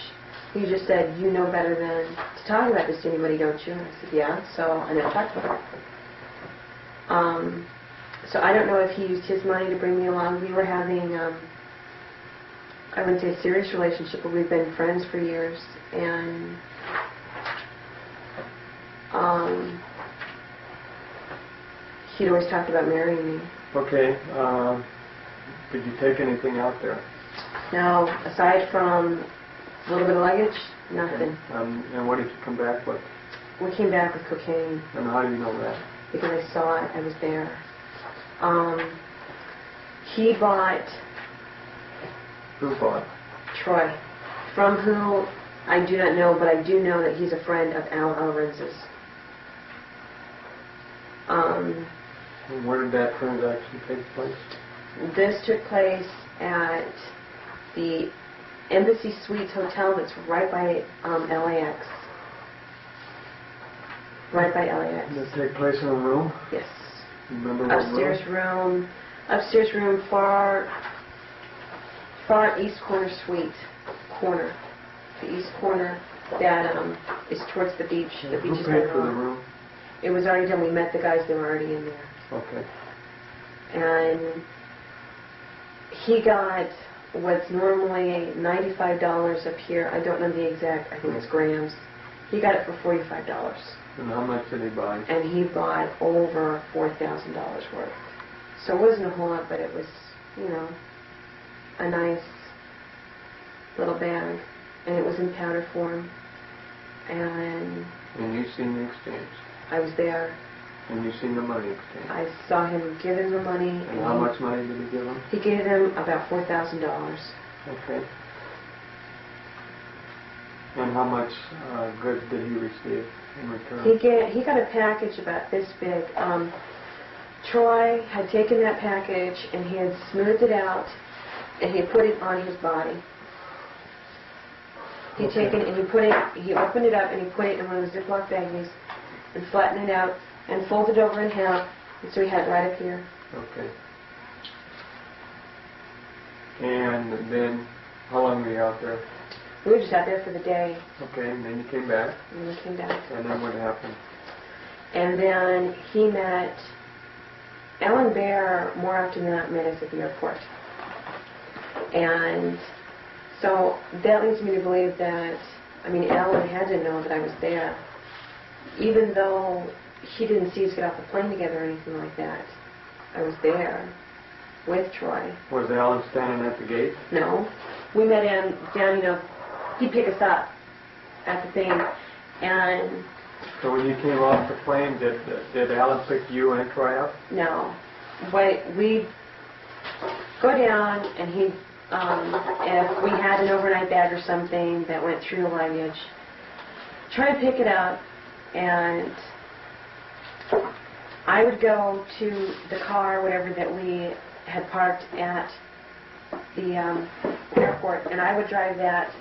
B: He just said, you know better than to talk about this to anybody, don't you? And I said, yeah. So I never talked about it. So I don't know if he used his money to bring me along. We were having, I wouldn't say a serious relationship, but we've been friends for years. And he'd always talked about marrying me.
A: Okay. Did you take anything out there?
B: No, aside from a little bit of luggage, nothing.
A: Okay. And what did you come back with?
B: We came back with cocaine.
A: And how do you know that?
B: Because I saw it. I was there. He bought...
A: Who bought?
B: Troy. From who, I do not know, but I do know that he's a friend of Al Alvarez's.
A: And where did that transaction take place?
B: This took place at the Embassy Suites Hotel that's right by LAX. Right by LAX.
A: Did it take place in a room?
B: Yes.
A: Remember what room?
B: Upstairs room, far east corner suite. Corner. The east corner that is towards the beach. The beach
A: Who
B: is
A: paid for the room?
B: It was already done. We met the guys. They were already in there.
A: Okay.
B: And he got what's normally $95 up here. I don't know the exact, I think it's grams. He got it for $45.
A: And how much did he buy?
B: And he bought over $4,000 worth. So it wasn't a whole lot, but it was, you know, a nice little bag. And it was in powder form. And
A: you seen the exchange?
B: I was there.
A: And you seen the money exchange?
B: I saw him give him the money.
A: And how much money did he give him?
B: He gave him about $4,000.
A: Okay. And how much goods did he receive in return?
B: He got a package about this big. Troy had taken that package and he had smoothed it out and he had put it on his body. He'd taken it and he opened it up and he put it in one of those Ziploc baggies and flattened it out and folded it over in half, and so he had it right up here.
A: Okay. And then, how long were you out there?
B: We were just out there for the day.
A: Okay, and then you came back.
B: And we came back.
A: And then what happened?
B: And then he met Alan Bear more often than not met us at the airport. And so that leads me to believe that, I mean, Alan had to know that I was there. Even though he didn't see us get off the plane together or anything like that, I was there with Troy.
A: Was Alan standing at the gate?
B: No. We met him down, he'd pick us up at the thing. And
A: So when you came off the plane, did Alan pick you and Troy up?
B: no. But we'd go down and he'd, if we had an overnight bag or something that went through the luggage, try to pick it up, and I would go to the car, whatever that we had parked at the airport, and I would drive that,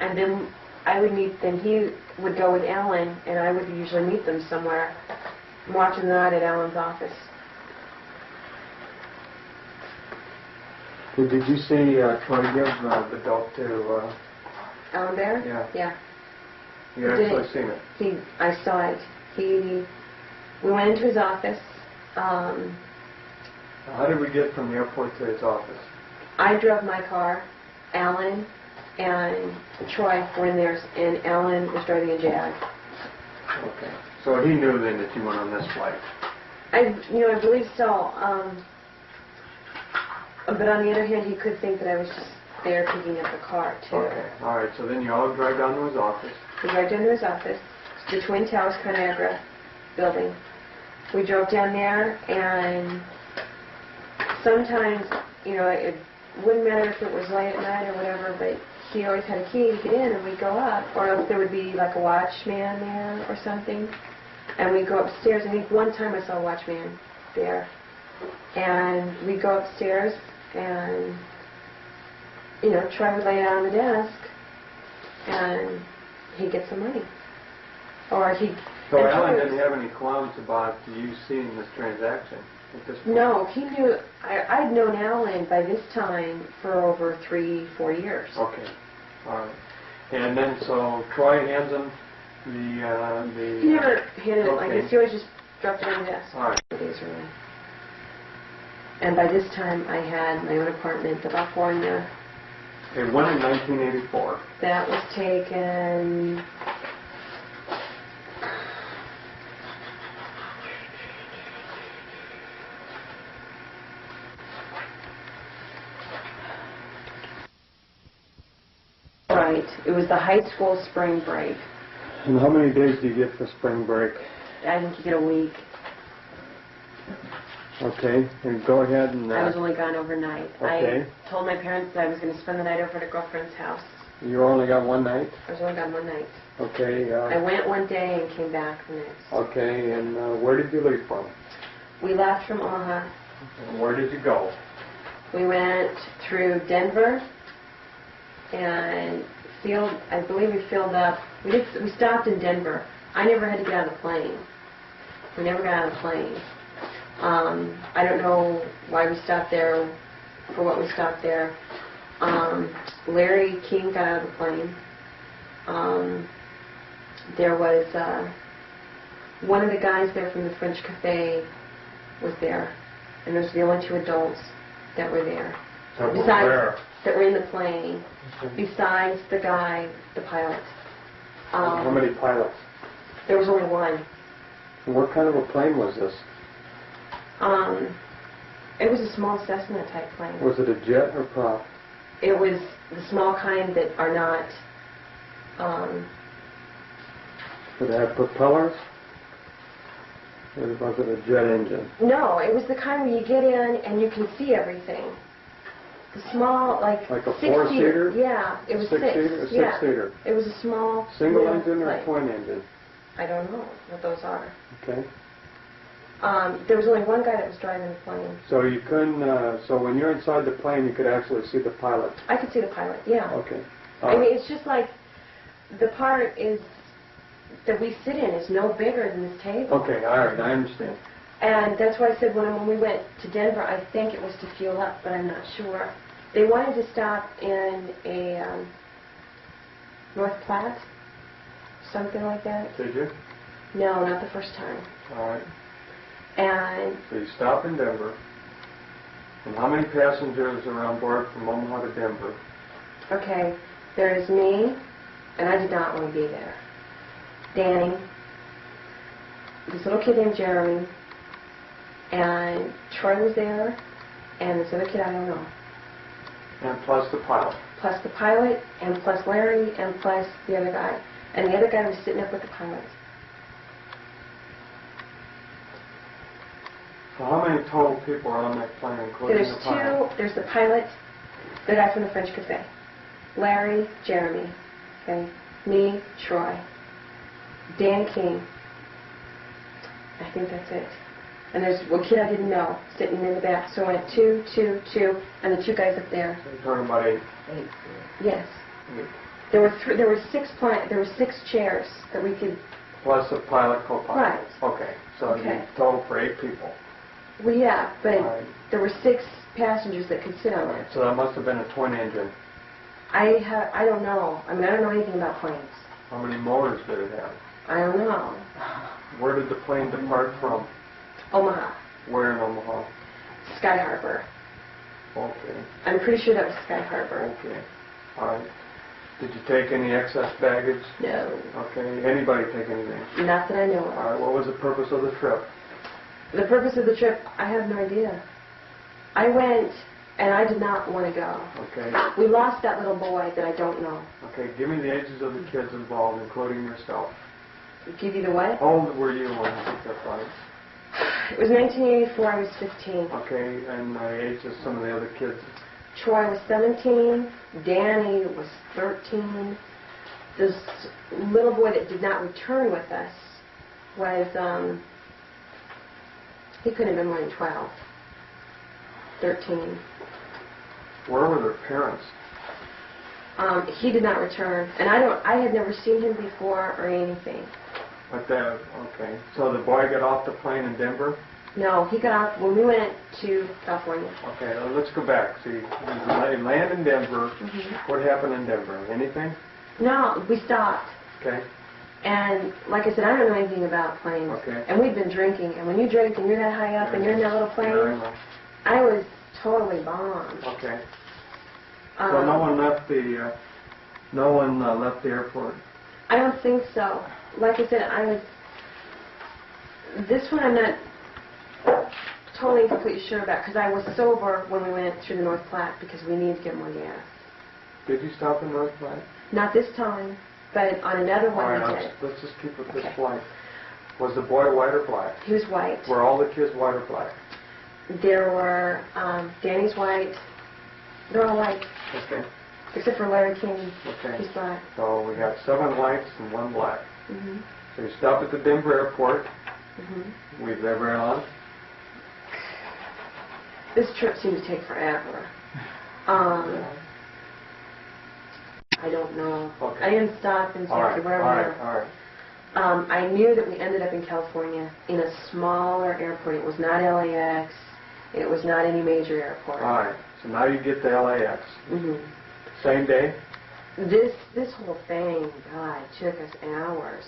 B: and then I would meet, then he would go with Alan, and I would usually meet them somewhere. I'm watching that at Alan's office.
A: Did you see Troy give the dope to...
B: Alan there?
A: Yeah.
B: Yeah.
A: You actually seen it?
B: I saw it. We went into his office.
A: How did we get from the airport to his office?
B: I drove my car. Alan and Troy were in theirs, and Alan was driving a Jag.
A: Okay. So he knew then that you went on this flight?
B: I believe so. But on the other hand, he could think that I was just there picking up the car, too.
A: Okay. All right. So then you all drive down to his office.
B: We drove down to his office, the Twin Towers Conagra building. We drove down there, and sometimes, it wouldn't matter if it was late at night or whatever, but he always had a key to get in, and we'd go up. Or else there would be like a watchman there or something, and we'd go upstairs. I think one time I saw a watchman there. And we'd go upstairs, and, Troy would lay down on the desk, and he'd get some money. Or he'd...
A: So Alan didn't have any qualms about you seeing this transaction at this point?
B: No, he knew... I'd known Alan by this time for over 3-4 years.
A: Okay. All right. And then, so Troy hands him the...
B: He never handed it like
A: okay.
B: this. He always just dropped it on the desk.
A: All right.
B: Days early. And by this time, I had my own apartment about 4 in there.
A: Okay, when in 1984?
B: That was taken... Right. It was the high school spring break.
A: And how many days do you get for spring break?
B: I think you get a week.
A: Okay, and go ahead and...
B: I was only gone overnight.
A: Okay.
B: I told my parents that I was going to spend the night over at a girlfriend's house.
A: You only got one night?
B: I was only gone one night.
A: Okay.
B: I went one day and came back the next.
A: Okay, and where did you leave from?
B: We left from Omaha.
A: And where did you go?
B: We went through Denver and I believe we filled up. We stopped in Denver. I never had to get on the plane. We never got on the plane. I don't know why we stopped there, for what we stopped there. Larry King got out of the plane. There was one of the guys there from the French Cafe was there, and those were the only 2 adults that were there.
A: That were where?
B: That were in the plane, besides the guy, the pilot.
A: How many pilots?
B: There was only one.
A: And what kind of a plane was this?
B: It was a small Cessna type plane.
A: Was it a jet or prop?
B: It was the small kind that are not...
A: Did it have propellers? Or was it a jet engine?
B: No, it was the kind where you get in and you can see everything. The small, like
A: a
B: 6-seater.
A: 4-seater?
B: Yeah, it was 6.
A: Six-seater? A 6-seater?
B: It was a small...
A: Single engine or
B: plane.
A: a twin engine?
B: I don't know what those are.
A: Okay.
B: There was only one guy that was driving the plane.
A: So you couldn't, so when you're inside the plane, you could actually see the pilot?
B: I could see the pilot, yeah.
A: Okay.
B: I mean, it's just like the part is that we sit in is no bigger than this table.
A: Okay, all right, I understand.
B: And that's why I said when we went to Denver, I think it was to fuel up, but I'm not sure. They wanted to stop in a North Platte, something like that.
A: Did you?
B: No, not the first time.
A: All right.
B: And
A: So you stop in Denver. And how many passengers are on board from Omaha to Denver?
B: okay, there is me, and I did not want to be there. Danny, this little kid named Jeremy, and Troy was there, and this other kid I don't know.
A: And plus the pilot.
B: Plus the pilot, and plus Larry, and plus the other guy. And the other guy was sitting up with the pilot.
A: So how many total people are on that plane, including
B: There's
A: the pilot?
B: two. There's the pilot, the guy from the French Cafe, Larry, Jeremy, okay, me, Troy, Dan King. I think that's it. And there's one kid I didn't know sitting in the back. So I went 2, 2, 2, and the two guys up there.
A: So you're talking about 8.
B: Yes.
A: 8.
B: There were 6 chairs that we could.
A: Plus the pilot, co-pilot.
B: Right.
A: Okay. So
B: Okay.
A: you total for 8 people.
B: Well, yeah, but
A: Right.
B: there were 6 passengers that could sit on
A: Right.
B: it.
A: So that must have been a twin engine.
B: I don't know. I mean, I don't know anything about planes.
A: How many motors did it have?
B: I don't know.
A: Where did the plane depart from?
B: Omaha,
A: Where in Omaha?
B: Sky Harbor.
A: Okay.
B: I'm pretty sure that was Sky Harbor.
A: Okay. All right. Did you take any excess baggage?
B: No,
A: Okay. Anybody take anything?
B: not that I know
A: All
B: of.
A: right. What was the purpose of the trip?
B: The purpose of the trip, I have no idea. I went, and I did not want to go.
A: Okay.
B: We lost that little boy that I don't know.
A: Okay. Give me the ages of the kids involved, including yourself.
B: Give you the what?
A: How old were you when you took that flight?
B: It was 1984, I was 15.
A: Okay. And the age of some of the other kids?
B: Troy was 17, Danny was 13. This little boy that did not return with us was, he couldn't have been more than 12, 13.
A: Where were their parents?
B: He did not return, and I had never seen him before or anything.
A: But okay. So the boy got off the plane in Denver?
B: No, he got off when we went to California.
A: Okay, let's go back. See, you land in Denver. What happened in Denver? Anything?
B: No, we stopped.
A: Okay.
B: And like I said, I don't know anything about planes.
A: Okay.
B: And we've been drinking, and when you drink and you're that high up and you're in that little plane,
A: Yeah, I know.
B: I was totally bombed.
A: Okay. So no one left the airport.
B: I don't think so. Like I said, this one I'm not totally and completely sure about, because I was sober when we went through the North Platte because we needed to get more gas.
A: Did you stop in North Platte?
B: Not this time, but on another
A: All
B: one
A: right,
B: we did.
A: let's just keep with this
B: Okay.
A: flight. Was the boy white or black?
B: He was white.
A: Were all the kids white or black?
B: There were, Danny's white. They're all white,
A: Okay.
B: except for Larry King.
A: Okay.
B: He's black.
A: So we got 7 whites and 1 black.
B: hmm
A: So you stop at the Denver airport.
B: hmm
A: We've ever on.
B: This trip seemed to take forever. I don't know.
A: Okay.
B: I didn't stop in
A: All right.
B: wherever.
A: All right. All right.
B: I knew that we ended up in California in a smaller airport. It was not LAX. It was not any major airport.
A: All right. So now you get to LAX.
B: hmm
A: Same day?
B: This whole thing, God, took us hours.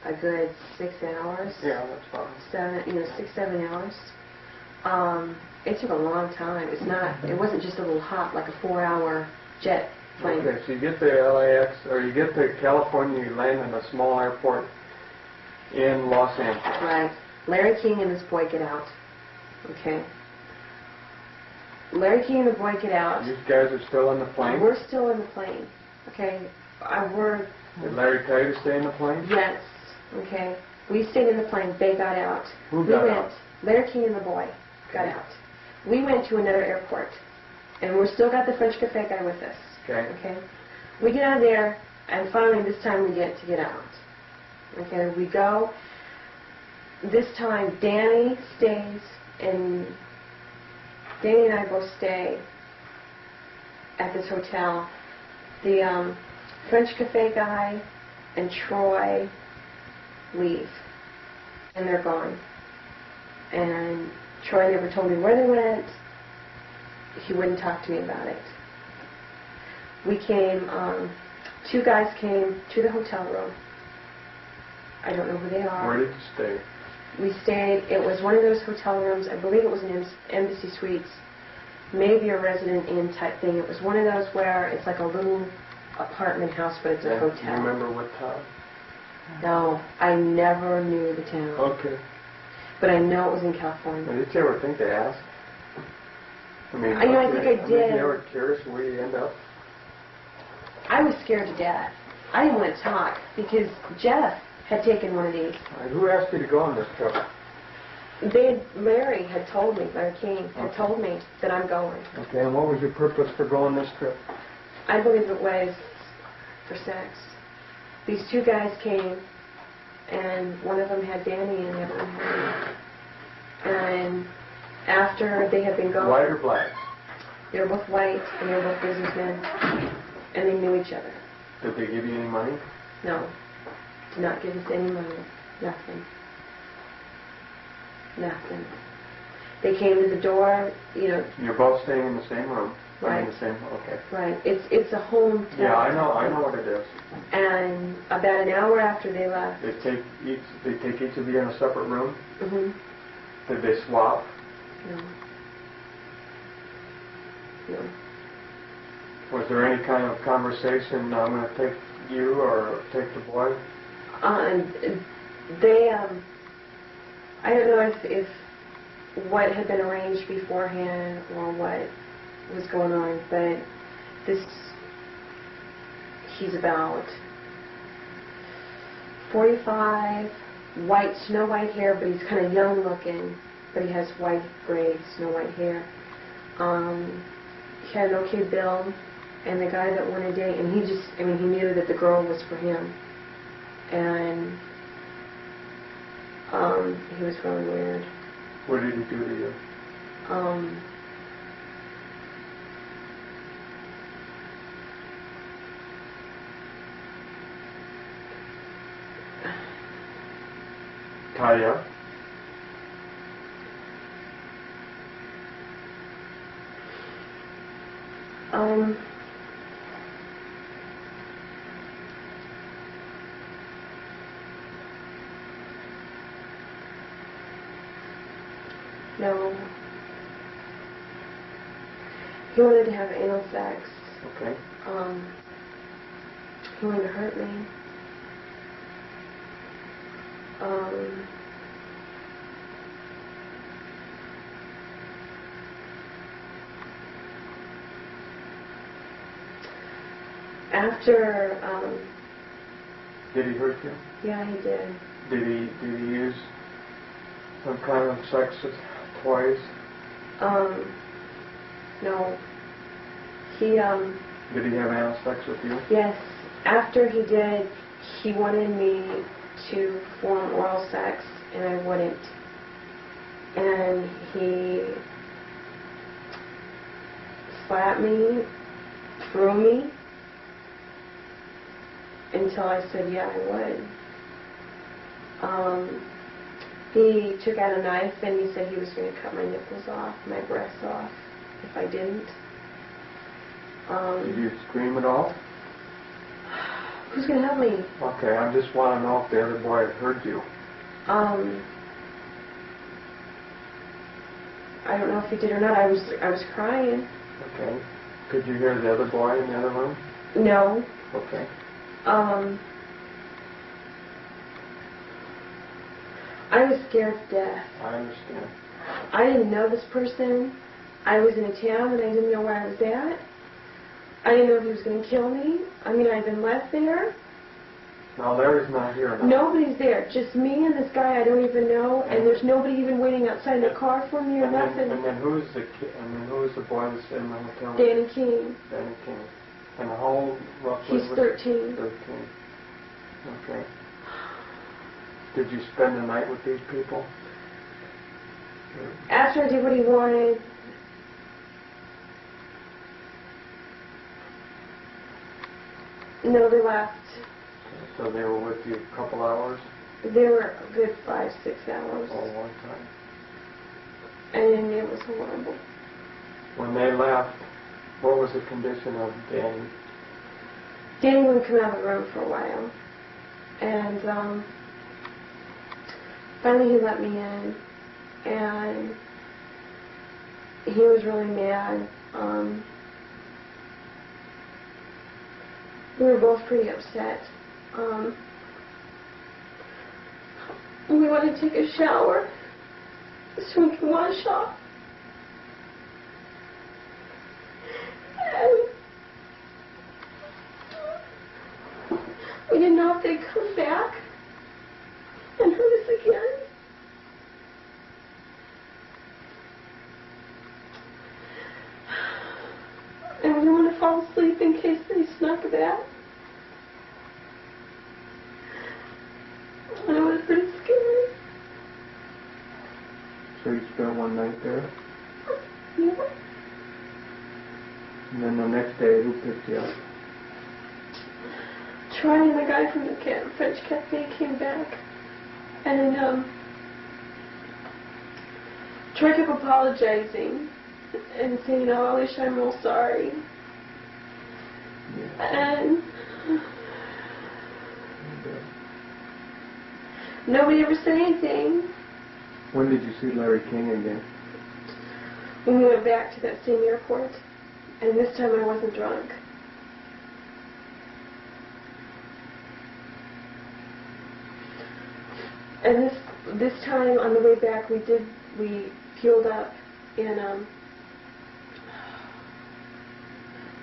B: A good 6 hours.
A: Yeah, that's fine.
B: 6, 7 hours. It took a long time. It wasn't just a little hop like a 4-hour jet plane.
A: Okay, so you get to LAX, or you get to California, you land in a small airport in Los Angeles.
B: Right. Larry King and this boy get out. Okay. Larry King and the boy get out.
A: You guys are still in the plane?
B: We're still in the plane. Okay. We're,
A: Did Larry tell you to stay in the plane?
B: yes. Okay. We stayed in the plane. They got out.
A: Who got out?
B: Larry King and the boy got out. We went to another airport. And we're still got the French Cafe guy with us.
A: Okay.
B: Okay. We get out of there, and finally this time we get to get out. Okay. We go. This time Danny stays, and Danny and I both stay at this hotel. The French Cafe guy and Troy leave, and they're gone. And Troy never told me where they went. He wouldn't talk to me about it. We came, 2 guys came to the hotel room, I don't know who they are.
A: Where did you stay?
B: We stayed, it was one of those hotel rooms, I believe it was an Embassy Suites, maybe a Resident Inn type thing. It was one of those where it's like a little apartment house, but it's a hotel.
A: Do you remember what town?
B: No, I never knew the town.
A: Okay.
B: But I know it was in California.
A: Did you ever think to ask? I mean,
B: I think I did.
A: Were you ever curious where you end up?
B: I was scared to death. I didn't want to talk because Jeff had taken one of these.
A: Who asked you to go on this trip?
B: Larry had told me, Larry King had told me that I'm going.
A: Okay, and what was your purpose for going this trip?
B: I believe it was for sex. These two guys came, and one of them had Danny and the other one had me. And after they had been gone...
A: White or black?
B: They were both white, and they were both businessmen, and they knew each other.
A: Did they give you any money?
B: No. Did not give us any money. Nothing. Nothing. They came to the door, you know... You're
A: both staying in the same room?
B: Right.
A: In the same, okay.
B: Right. It's a home town.
A: Yeah, I know what it is.
B: And about an hour after they left...
A: They take each of you in a separate room?
B: Mm-hmm.
A: Did they swap?
B: No. No.
A: Was there any kind of conversation, I'm going to take you or take the boy?
B: They, I don't know if what had been arranged beforehand or what was going on, but he's about 45, white, snow white hair, but he's kind of young looking, but he has white, gray, snow white hair. He had an okay build, and the guy that wanted to date, and he knew that the girl was for him. And he was really weird.
A: What did he do to you? Tie you up?
B: No. He wanted to have anal sex.
A: Okay.
B: He wanted to hurt me. After,
A: Did he hurt you?
B: Yeah, he did.
A: Did he use some kind of sex toys?
B: No. He,
A: Did he have anal sex with you?
B: Yes. After he did, he wanted me to perform oral sex, and I wouldn't. And he slapped me, threw me, until I said, yeah, I would. He took out a knife and he said he was going to cut my nipples off, my breasts off, if I didn't.
A: Did you scream at all?
B: Who's going to help me?
A: Okay, I just want to know if the other boy had heard you.
B: I don't know if he did or not. I was crying.
A: Okay. Could you hear the other boy in the other room?
B: No.
A: Okay.
B: I was scared to death.
A: I understand.
B: I didn't know this person. I was in a town and I didn't know where I was at. I didn't know if he was going to kill me. I mean, I'd been left there.
A: No, Larry's not here now.
B: Nobody's there. Just me and this guy I don't even know, and there's nobody even waiting outside the car for me or nothing.
A: And then who's the boy that's in the hotel?
B: Danny King.
A: Danny King. And how old roughly?
B: He's 13.
A: 13. Okay. Did you spend the night with these people?
B: After I did what he wanted, no, they left.
A: So they were with you a couple hours?
B: They were a good 5, 6 hours.
A: Oh, one time.
B: And it was horrible.
A: When they left, what was the condition of Danny?
B: Danny wouldn't come out of the room for a while. And finally he let me in, and he was really mad. We were both pretty upset. We want to take a shower so we can wash off. And we didn't know if they'd come back and hurt us again. And we didn't want to fall asleep in case they snuck back. And it was pretty scary.
A: So you spent one night there?
B: Yeah.
A: And then the next day, who picked you up?
B: Troy and the guy from the French cafe came back. And Troy kept apologizing and saying, "Oh, Alisha, I'm real sorry."
A: Yeah.
B: And nobody ever said anything.
A: When did you see Larry King again?
B: When we went back to that same airport, and this time I wasn't drunk. And this time on the way back, we fueled up in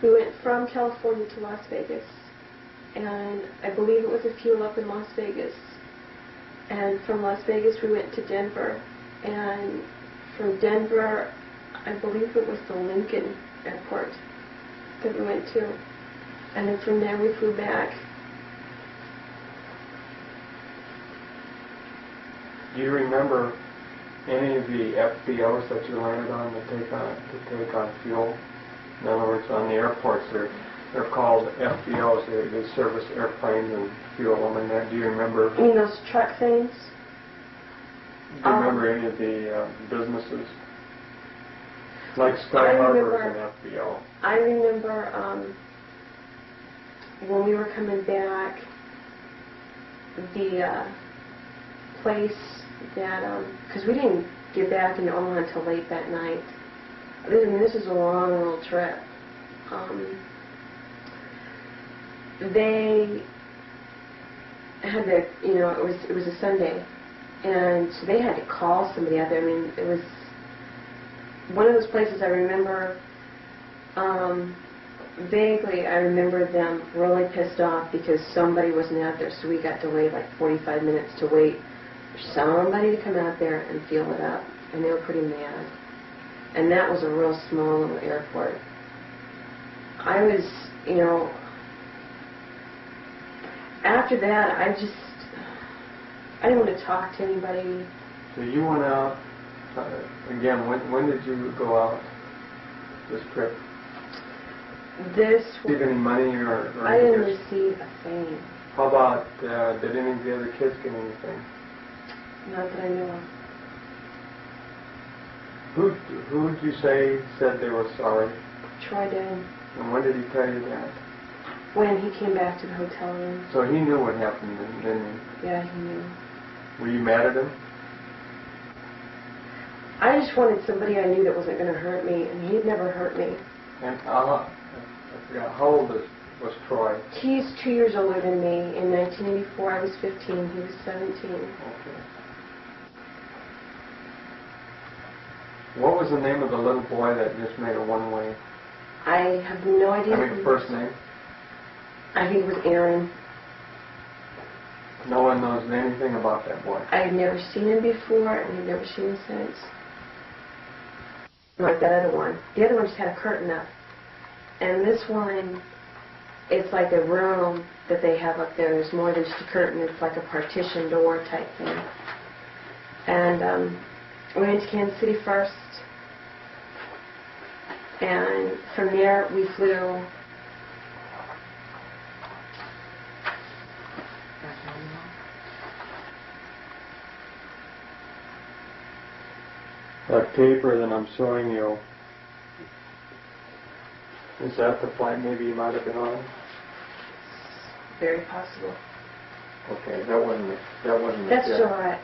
B: we went from California to Las Vegas, and I believe it was a fuel up in Las Vegas. And from Las Vegas we went to Denver, and from Denver I believe it was the Lincoln Airport that we went to, and then from there we flew back.
A: Do you remember any of the FBOs that you landed on to take on fuel? In other words, on the airports, they're called FBOs. They service airplanes and fuel them and that. Do you remember?
B: You mean those truck things?
A: Do you remember any of the businesses? Like Sky Harbor is an FBO.
B: I remember when we were coming back, the place that, because we didn't get back into Omaha until late that night. I mean, this is a long little trip. They had the, it was a Sunday, and so they had to call somebody out there. I mean, it was one of those places I remember, vaguely I remember them really pissed off because somebody wasn't out there, so we got delayed like 45 minutes to wait for somebody to come out there and fuel it up, and they were pretty mad. And that was a real small little airport. I was, after that, I didn't want to talk to anybody.
A: So you went out, again, when did you go out this trip?
B: This
A: Did you receive any money or
B: I didn't receive a thing.
A: How about, did any of the other kids get anything?
B: Not that I know of.
A: Who did you say said they were sorry?
B: Troy did.
A: And when did he tell you that?
B: When he came back to the hotel room.
A: So he knew what happened, didn't he?
B: Yeah, he knew.
A: Were you mad at him?
B: I just wanted somebody I knew that wasn't going to hurt me, and he'd never hurt me.
A: And I forgot, how old was Troy?
B: He's 2 years older than me. In 1984, I was 15. He was 17.
A: Okay. What was the name of the little boy that just made a one-way?
B: I have no idea.
A: I mean, first name?
B: I think it was Aaron.
A: No one knows anything about that boy.
B: I had never seen him before, and I've never seen him since. Like that other one. The other one just had a curtain up. And this one, it's like a room that they have up there. There's more than just a curtain. It's like a partition door type thing. And we went to Kansas City first. And from there, we flew.
A: That paper that I'm showing you, is that the flight maybe you might have been on?
B: Very possible.
A: Okay, that wasn't
B: That's
A: the
B: still
A: jet.
B: right.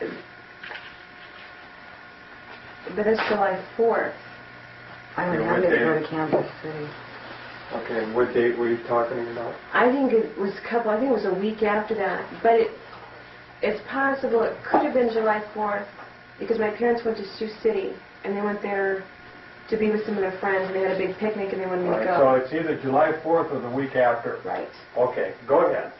B: But it's July 4th.
C: I would
A: And
C: have
A: what
C: to
A: day?
C: go to Kansas City.
A: Okay, what date were you talking about?
B: I think it was I think it was a week after that. But it's possible it could have been July 4th because my parents went to Sioux City and they went there to be with some of their friends and they had a big picnic and they wanted me to
A: So
B: go.
A: it's either July 4th or the week after.
B: Right.
A: Okay, go ahead.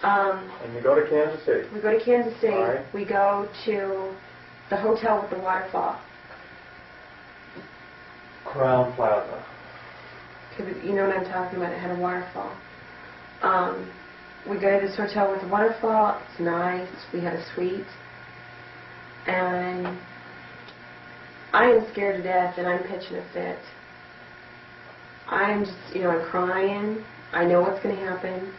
A: And you go to Kansas City.
B: We go to Kansas City.
A: All right.
B: We go to the hotel with the waterfall.
A: Crown Plaza.
B: You know what I'm talking about. It had a waterfall. We go to this hotel with the waterfall. It's nice. We had a suite. And I am scared to death and I'm pitching a fit. I'm just, I'm crying. I know what's going to happen.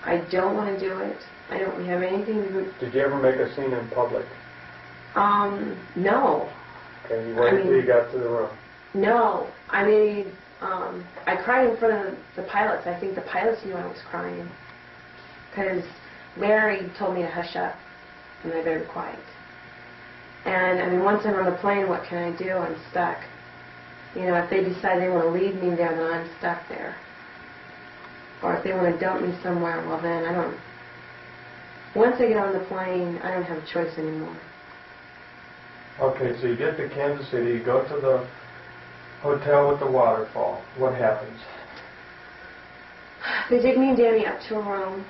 B: I don't want to do it. I don't have anything to do.
A: Did you ever make a scene in public?
B: No.
A: Okay, you waited till you got to the room.
B: No. I mean, I cried in front of the pilots. I think the pilots knew I was crying. Because Larry told me to hush up and I better be quiet. And, I mean, once I'm on the plane, what can I do? I'm stuck. If they decide they want to leave me there, then I'm stuck there. Or if they want to dump me somewhere, well then I don't... Once I get on the plane, I don't have a choice anymore.
A: Okay, so you get to Kansas City, you go to the hotel with the waterfall. What happens?
B: They take me and Danny up to a room,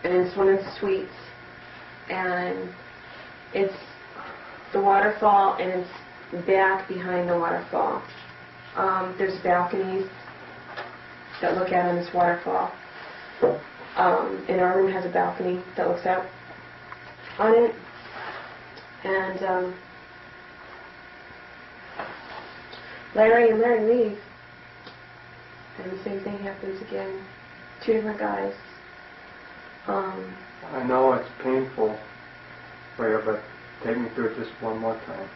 B: and it's one of the suites, and it's the waterfall, and it's back behind the waterfall. There's balconies that look out on this waterfall. And our room has a balcony that looks out on it. And Larry leave. And the same thing happens again. Two different guys.
A: I know it's painful for you, but take me through it just one more time.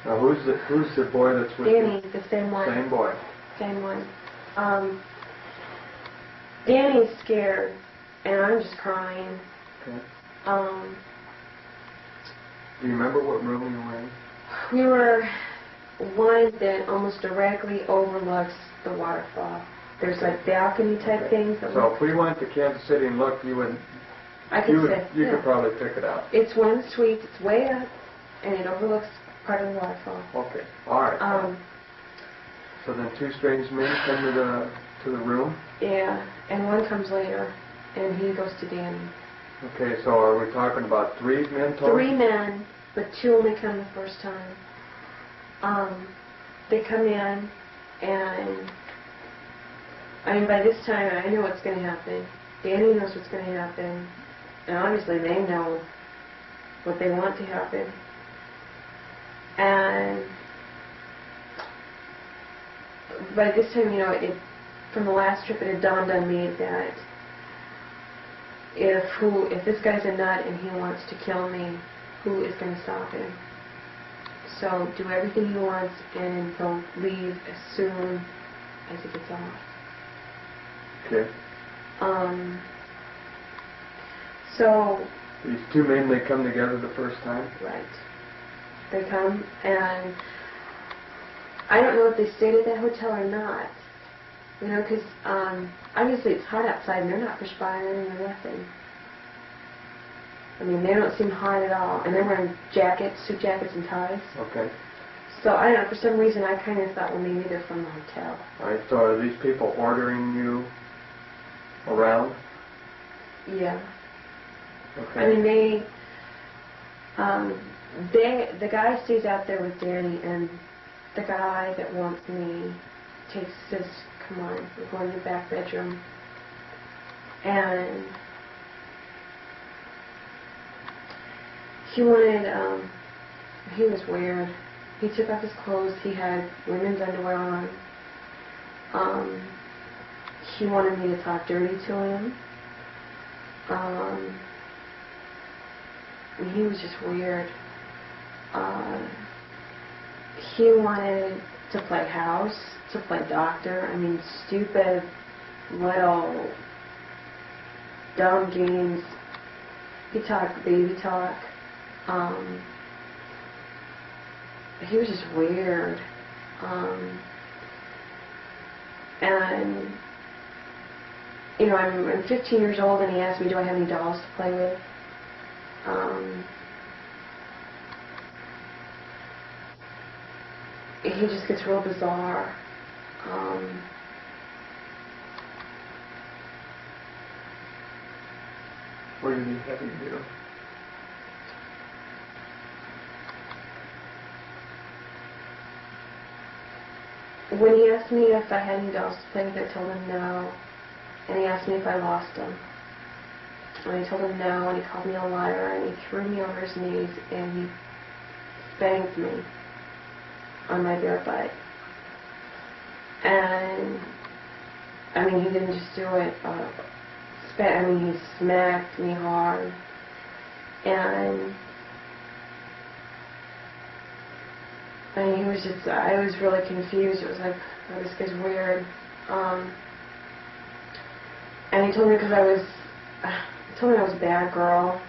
A: Now, who's the boy that's with
B: Danny,
A: you?
B: the same one.
A: Same boy.
B: Same one. Danny's scared, and I'm just crying.
A: Okay. Do you remember what room you were in?
B: We were one that almost directly overlooks the waterfall. There's like balcony type things. That
A: So if we went to Kansas City and looked, you would...
B: I could say,
A: you could probably pick it up.
B: It's one of the suites. It's way up, and it overlooks part of the waterfall.
A: Okay. All right. So then two strange men come to the room.
B: Yeah, and one comes later, and he goes to Danny.
A: Okay. So are we talking about three men total?
B: 3 men, but 2 only come the first time. They come in, and I mean, by this time, I know what's going to happen. Danny knows what's going to happen, and obviously they know what they want to happen. And by this time, from the last trip, it had dawned on me that if this guy's a nut and he wants to kill me, who is going to stop him? So do everything he wants, and he'll leave as soon as he gets off.
A: Okay.
B: So
A: These two men, they come together the first time?
B: right, they come, and I don't know if they stayed at that hotel or not. Because obviously it's hot outside, and they're not perspiring or nothing. I mean, they don't seem hot at all, and they're wearing jackets, suit jackets and ties.
A: Okay.
B: So I don't know, for some reason I kind of thought, well, maybe they're from the hotel.
A: All right. So are these people ordering you around?
B: Yeah.
A: Okay.
B: I mean, the guy stays out there with Danny, and the guy that wants me says, come on, we're going to the back bedroom. And he was weird. He took off his clothes. He had women's underwear on. He wanted me to talk dirty to him. And he was just weird. He wanted to play house, to play doctor. I mean, stupid little dumb games. He talked baby talk. He was just weird. And, you know, I'm 15 years old, and he asked me, do I have any dolls to play with? He just gets real bizarre.
A: What did he have you do?
B: When he asked me if I had any dolls to play with, I told him no. And he asked me if I lost them. And I told him no, and he called me a liar, and he threw me over his knees, and he spanked me on my bare butt. And, I mean, he didn't just do it, he smacked me hard. And he was just, I was really confused. It was like, oh, this guy's weird. And he told me I was a bad girl,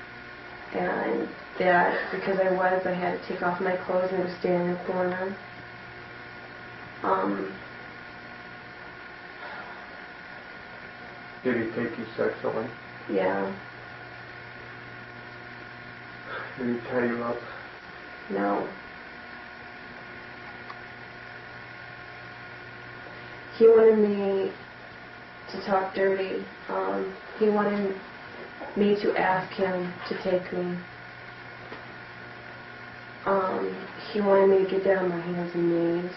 B: and that because I had to take off my clothes and I was standing in the corner.
A: Did he take you sexually?
B: Yeah.
A: Did he tie you up?
B: No. He wanted me to talk dirty. He wanted me to ask him to take me. He wanted me to get down on my hands and knees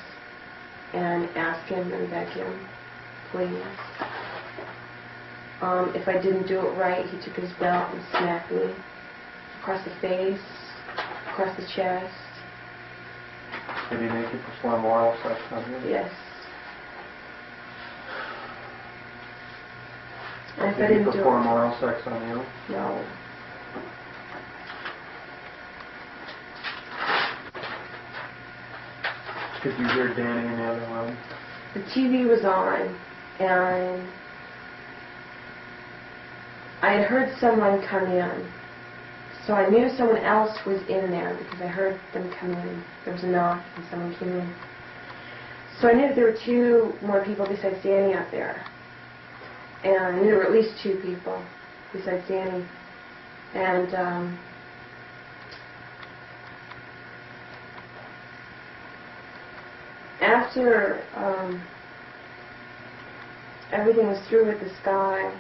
B: and ask him and beg him, please. If I didn't do it right, he took his belt and smacked me across the face, across the chest.
A: Did he make you perform oral sex on him?
B: Yes. And if I
A: Did he
B: didn't do
A: perform
B: it,
A: oral sex on you?
B: no.
A: Could you hear Danny in the other room?
B: The TV was on, and I had heard someone come in. So I knew someone else was in there because I heard them come in. There was a knock and someone came in. So I knew that there were two more people besides Danny out there. And I knew there were at least two people besides Danny. And after everything was through with this guy,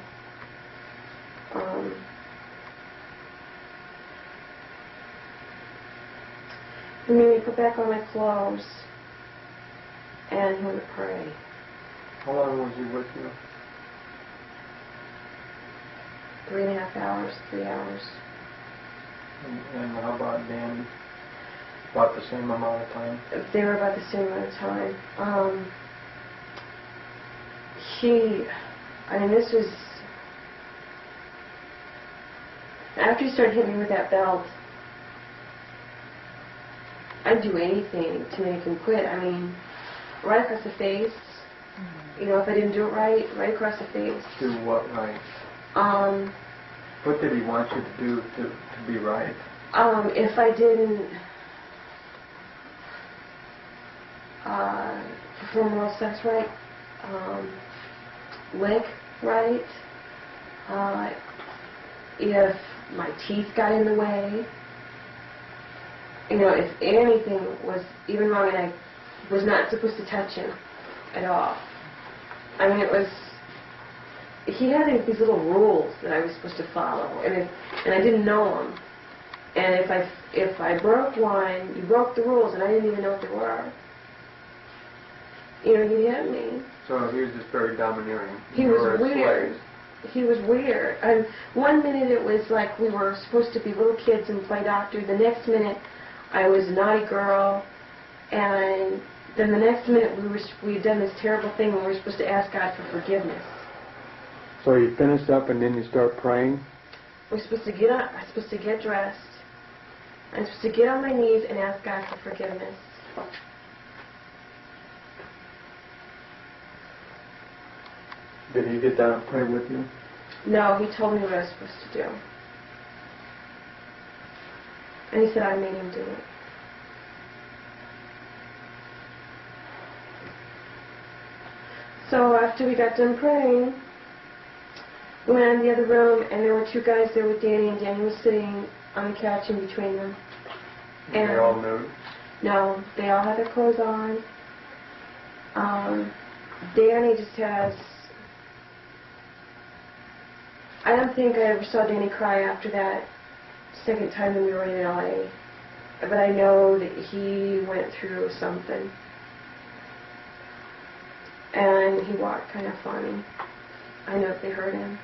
B: he made me put back on my clothes and he would pray.
A: How long was he with you?
B: 3.5 hours, 3 hours.
A: And how about Danny? About the same amount of time?
B: They were about the same amount of time. This was after he started hitting me with that belt. I'd do anything to make him quit. I mean, right across the face. You know, if I didn't do it right across the face.
A: Do what right? What did he want you to do to be right?
B: If I didn't perform oral sex right, lick right, if my teeth got in the way, you know, if anything was even wrong and I was not supposed to touch him at all. I mean, it was, he had these little rules that I was supposed to follow, and I didn't know them. And if I broke one, you broke the rules, and I didn't even know what they were. You know, he hit me.
A: So he was just very domineering.
B: He was weird. He was weird. And one minute it was like we were supposed to be little kids and play doctor. The next minute I was a naughty girl. And then the next minute we had done this terrible thing when we were supposed to ask God for forgiveness.
A: So you finished up and then you start praying?
B: We're supposed to get up. I'm supposed to get dressed. I'm supposed to get on my knees and ask God for forgiveness.
A: Did he get down and pray with you?
B: No, he told me what I was supposed to do. And he said I made him do it. So after we got done praying, we went in the other room, and there were two guys there with Danny, and Danny was sitting on the couch in between them.
A: And they all nude?
B: No, they all had their clothes on. Danny just has... I don't think I ever saw Danny cry after that second time that we were in LA. But I know that he went through something. And he walked kind of funny. I know that they hurt him.